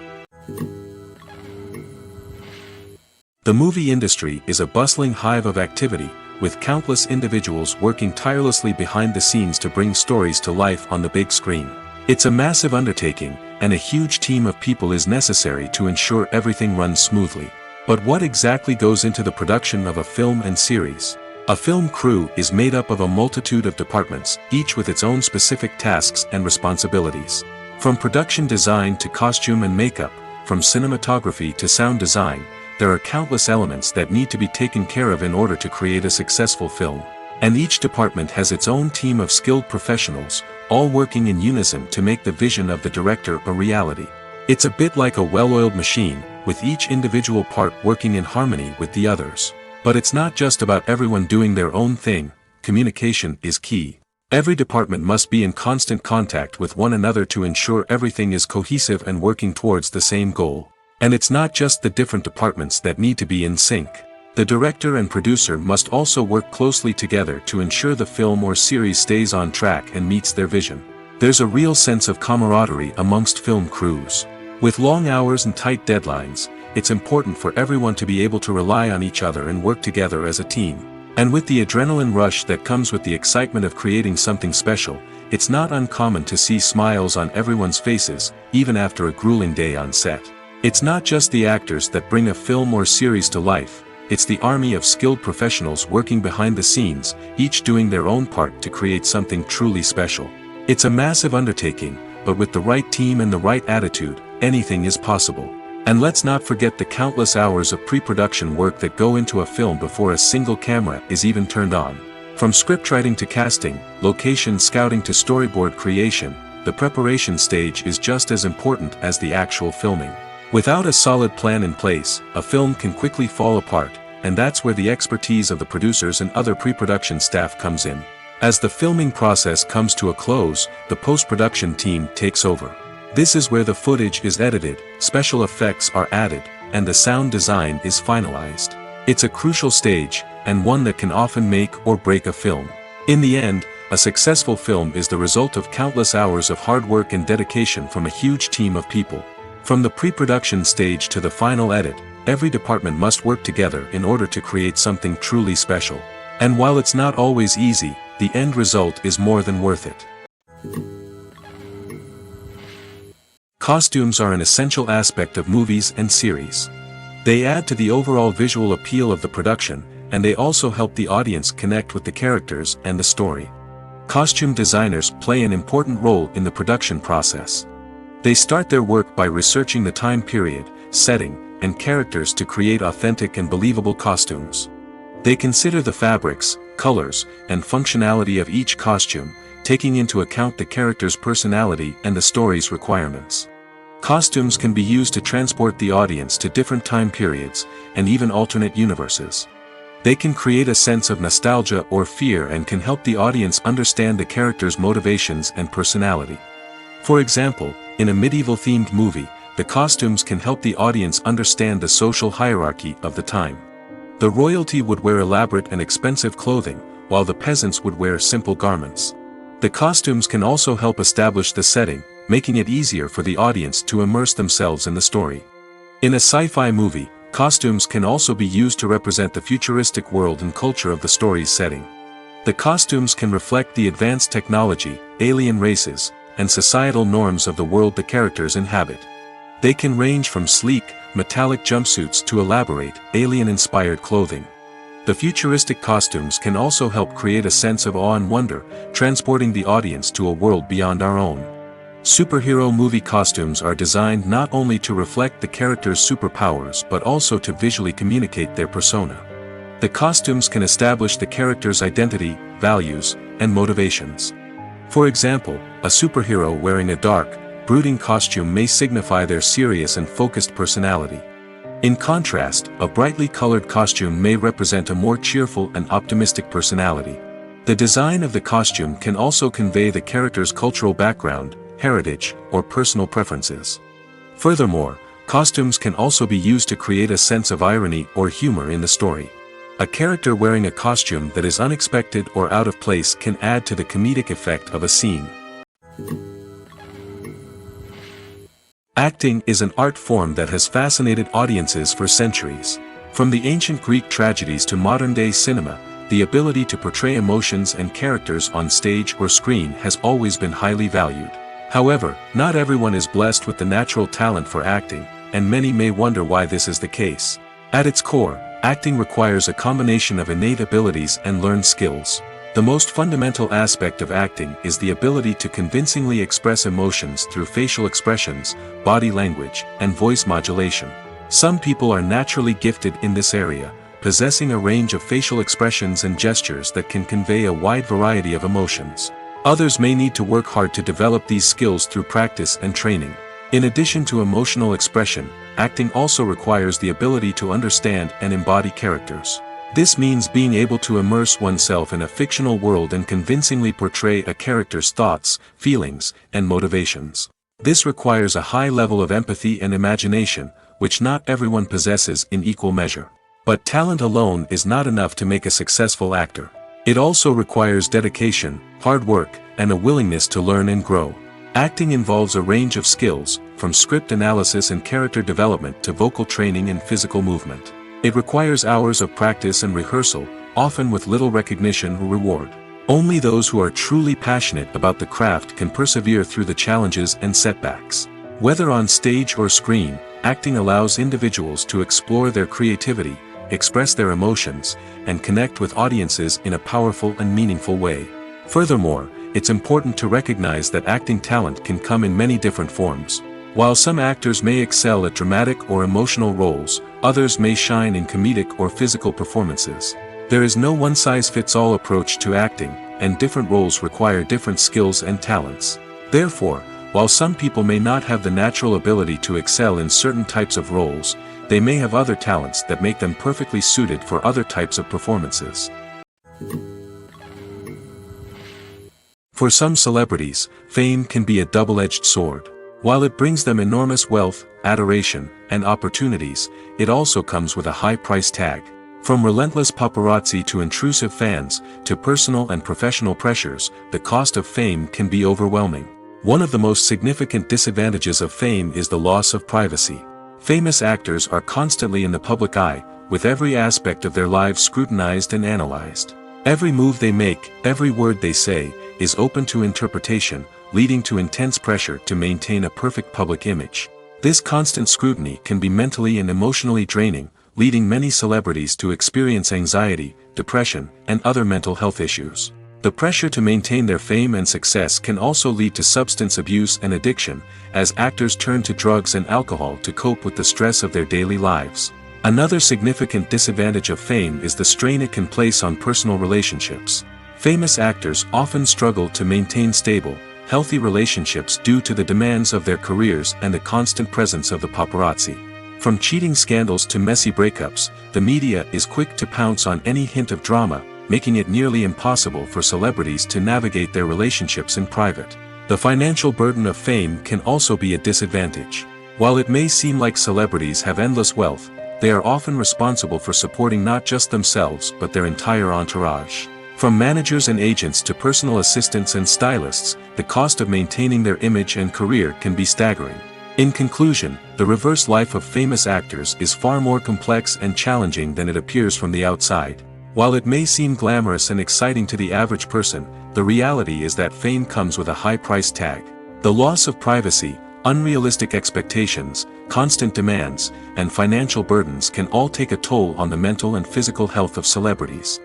The movie industry is a bustling hive of activity, with countless individuals working tirelessly behind the scenes to bring stories to life on the big screen. It's a massive undertaking, and a huge team of people is necessary to ensure everything runs smoothly. But what exactly goes into the production of a film and series? A film crew is made up of a multitude of departments, each with its own specific tasks and responsibilities. From production design to costume and makeup, from cinematography to sound design, there are countless elements that need to be taken care of in order to create a successful film. And each department has its own team of skilled professionals, all working in unison to make the vision of the director a reality. It's a bit like a well-oiled machine, with each individual part working in harmony with the others. But it's not just about everyone doing their own thing. Communication is key. Every department must be in constant contact with one another to ensure everything is cohesive and working towards the same goal. And it's not just the different departments that need to be in sync. The director and producer must also work closely together to ensure the film or series stays on track and meets their vision. There's a real sense of camaraderie amongst film crews. With long hours and tight deadlines, it's important for everyone to be able to rely on each other and work together as a team. And with the adrenaline rush that comes with the excitement of creating something special, it's not uncommon to see smiles on everyone's faces, even after a grueling day on set. It's not just the actors that bring a film or series to life. It's the army of skilled professionals working behind the scenes, each doing their own part to create something truly special. It's a massive undertaking, but with the right team and the right attitude, anything is possible. And let's not forget the countless hours of pre-production work that go into a film before a single camera is even turned on. From scriptwriting to casting, location scouting to storyboard creation, the preparation stage is just as important as the actual filming. Without a solid plan in place, a film can quickly fall apart, and that's where the expertise of the producers and other pre-production staff comes in. As the filming process comes to a close, the post-production team takes over. This is where the footage is edited, special effects are added, and the sound design is finalized. It's a crucial stage, and one that can often make or break a film. In the end, a successful film is the result of countless hours of hard work and dedication from a huge team of people. From the pre-production stage to the final edit, every department must work together in order to create something truly special. And while it's not always easy, the end result is more than worth it. Costumes are an essential aspect of movies and series. They add to the overall visual appeal of the production, and they also help the audience connect with the characters and the story. Costume designers play an important role in the production process. They start their work by researching the time period, setting, and characters to create authentic and believable costumes. They consider the fabrics, colors, and functionality of each costume, taking into account the character's personality and the story's requirements. Costumes can be used to transport the audience to different time periods, and even alternate universes. They can create a sense of nostalgia or fear and can help the audience understand the character's motivations and personality. For example, in a medieval-themed movie, the costumes can help the audience understand the social hierarchy of the time. The royalty would wear elaborate and expensive clothing, while the peasants would wear simple garments. The costumes can also help establish the setting, making it easier for the audience to immerse themselves in the story. In a sci-fi movie, costumes can also be used to represent the futuristic world and culture of the story's setting. The costumes can reflect the advanced technology, alien races, and societal norms of the world the characters inhabit. They can range from sleek, metallic jumpsuits to elaborate, alien-inspired clothing. The futuristic costumes can also help create a sense of awe and wonder, transporting the audience to a world beyond our own. Superhero movie costumes are designed not only to reflect the character's superpowers but also to visually communicate their persona. The costumes can establish the character's identity, values, and motivations. For example, a superhero wearing a dark, brooding costume may signify their serious and focused personality. In contrast, a brightly colored costume may represent a more cheerful and optimistic personality. The design of the costume can also convey the character's cultural background, heritage, or personal preferences. Furthermore, costumes can also be used to create a sense of irony or humor in the story. A character wearing a costume that is unexpected or out of place can add to the comedic effect of a scene. Acting is an art form that has fascinated audiences for centuries. From the ancient Greek tragedies to modern-day cinema, the ability to portray emotions and characters on stage or screen has always been highly valued. However, not everyone is blessed with the natural talent for acting, and many may wonder why this is the case. At its core, acting requires a combination of innate abilities and learned skills. The most fundamental aspect of acting is the ability to convincingly express emotions through facial expressions, body language, and voice modulation. Some people are naturally gifted in this area, possessing a range of facial expressions and gestures that can convey a wide variety of emotions. Others may need to work hard to develop these skills through practice and training. In addition to emotional expression, acting also requires the ability to understand and embody characters. This means being able to immerse oneself in a fictional world and convincingly portray a character's thoughts, feelings, and motivations. This requires a high level of empathy and imagination, which not everyone possesses in equal measure. But talent alone is not enough to make a successful actor. It also requires dedication, hard work, and a willingness to learn and grow. Acting involves a range of skills, from script analysis and character development to vocal training and physical movement. It requires hours of practice and rehearsal, often with little recognition or reward. Only those who are truly passionate about the craft can persevere through the challenges and setbacks. Whether on stage or screen, acting allows individuals to explore their creativity, express their emotions, and connect with audiences in a powerful and meaningful way. Furthermore, it's important to recognize that acting talent can come in many different forms. While some actors may excel at dramatic or emotional roles, others may shine in comedic or physical performances. There is no one-size-fits-all approach to acting, and different roles require different skills and talents. Therefore, while some people may not have the natural ability to excel in certain types of roles, they may have other talents that make them perfectly suited for other types of performances. For some celebrities, fame can be a double-edged sword. While it brings them enormous wealth, adoration, and opportunities, it also comes with a high price tag. From relentless paparazzi to intrusive fans, to personal and professional pressures, the cost of fame can be overwhelming. One of the most significant disadvantages of fame is the loss of privacy. Famous actors are constantly in the public eye, with every aspect of their lives scrutinized and analyzed. Every move they make, every word they say, is open to interpretation, leading to intense pressure to maintain a perfect public image. This constant scrutiny can be mentally and emotionally draining, leading many celebrities to experience anxiety, depression, and other mental health issues. The pressure to maintain their fame and success can also lead to substance abuse and addiction, as actors turn to drugs and alcohol to cope with the stress of their daily lives. Another significant disadvantage of fame is the strain it can place on personal relationships. Famous actors often struggle to maintain stable, healthy relationships due to the demands of their careers and the constant presence of the paparazzi. From cheating scandals to messy breakups, the media is quick to pounce on any hint of drama, making it nearly impossible for celebrities to navigate their relationships in private. The financial burden of fame can also be a disadvantage. While it may seem like celebrities have endless wealth, they are often responsible for supporting not just themselves but their entire entourage. From managers and agents to personal assistants and stylists, the cost of maintaining their image and career can be staggering. In conclusion, the reverse life of famous actors is far more complex and challenging than it appears from the outside. While it may seem glamorous and exciting to the average person, the reality is that fame comes with a high price tag. The loss of privacy, unrealistic expectations, constant demands, and financial burdens can all take a toll on the mental and physical health of celebrities.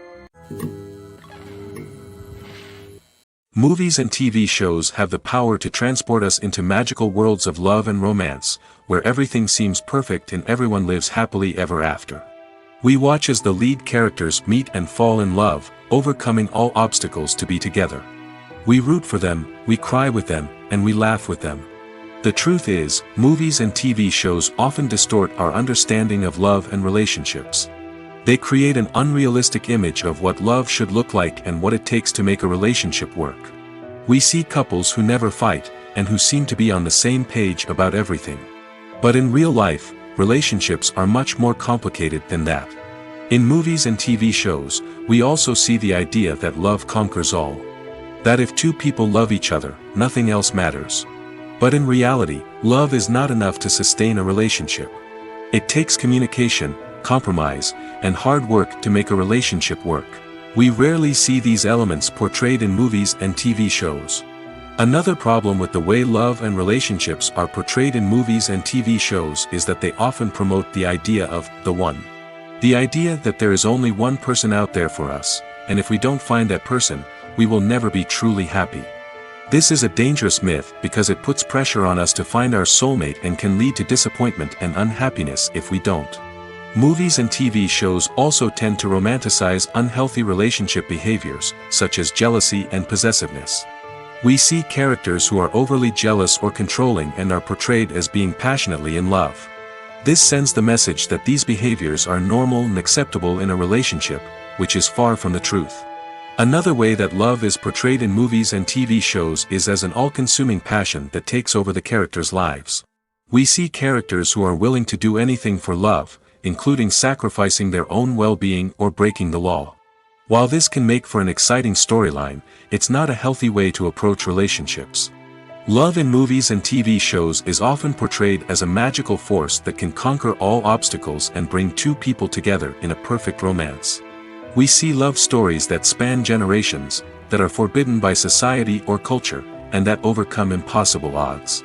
Movies and TV shows have the power to transport us into magical worlds of love and romance, where everything seems perfect and everyone lives happily ever after. We watch as the lead characters meet and fall in love, overcoming all obstacles to be together. We root for them, we cry with them, and we laugh with them. The truth is, movies and TV shows often distort our understanding of love and relationships. They create an unrealistic image of what love should look like and what it takes to make a relationship work. We see couples who never fight, and who seem to be on the same page about everything. But in real life, relationships are much more complicated than that. In movies and TV shows, we also see the idea that love conquers all. That if two people love each other, nothing else matters. But in reality, love is not enough to sustain a relationship. It takes communication, compromise, and hard work to make a relationship work. We rarely see these elements portrayed in movies and TV shows. Another problem with the way love and relationships are portrayed in movies and TV shows is that they often promote the idea of the one. The idea that there is only one person out there for us, and if we don't find that person, we will never be truly happy. This is a dangerous myth because it puts pressure on us to find our soulmate and can lead to disappointment and unhappiness if we don't. Movies and TV shows also tend to romanticize unhealthy relationship behaviors, such as jealousy and possessiveness. We see characters who are overly jealous or controlling and are portrayed as being passionately in love. This sends the message that these behaviors are normal and acceptable in a relationship, which is far from the truth. Another way that love is portrayed in movies and TV shows is as an all-consuming passion that takes over the characters' lives. We see characters who are willing to do anything for love, including sacrificing their own well-being or breaking the law. While this can make for an exciting storyline, it's not a healthy way to approach relationships. Love in movies and TV shows is often portrayed as a magical force that can conquer all obstacles and bring two people together in a perfect romance. We see love stories that span generations, that are forbidden by society or culture, and that overcome impossible odds.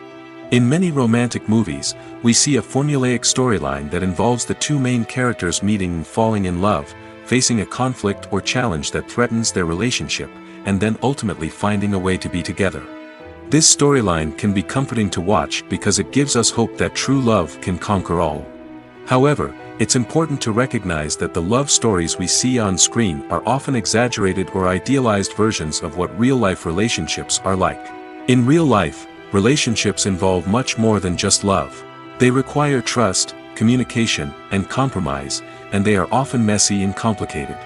In many romantic movies, we see a formulaic storyline that involves the two main characters meeting and falling in love, facing a conflict or challenge that threatens their relationship, and then ultimately finding a way to be together. This storyline can be comforting to watch because it gives us hope that true love can conquer all. However, it's important to recognize that the love stories we see on screen are often exaggerated or idealized versions of what real-life relationships are like. In real life, relationships involve much more than just love. They require trust, communication, and compromise, and they are often messy and complicated.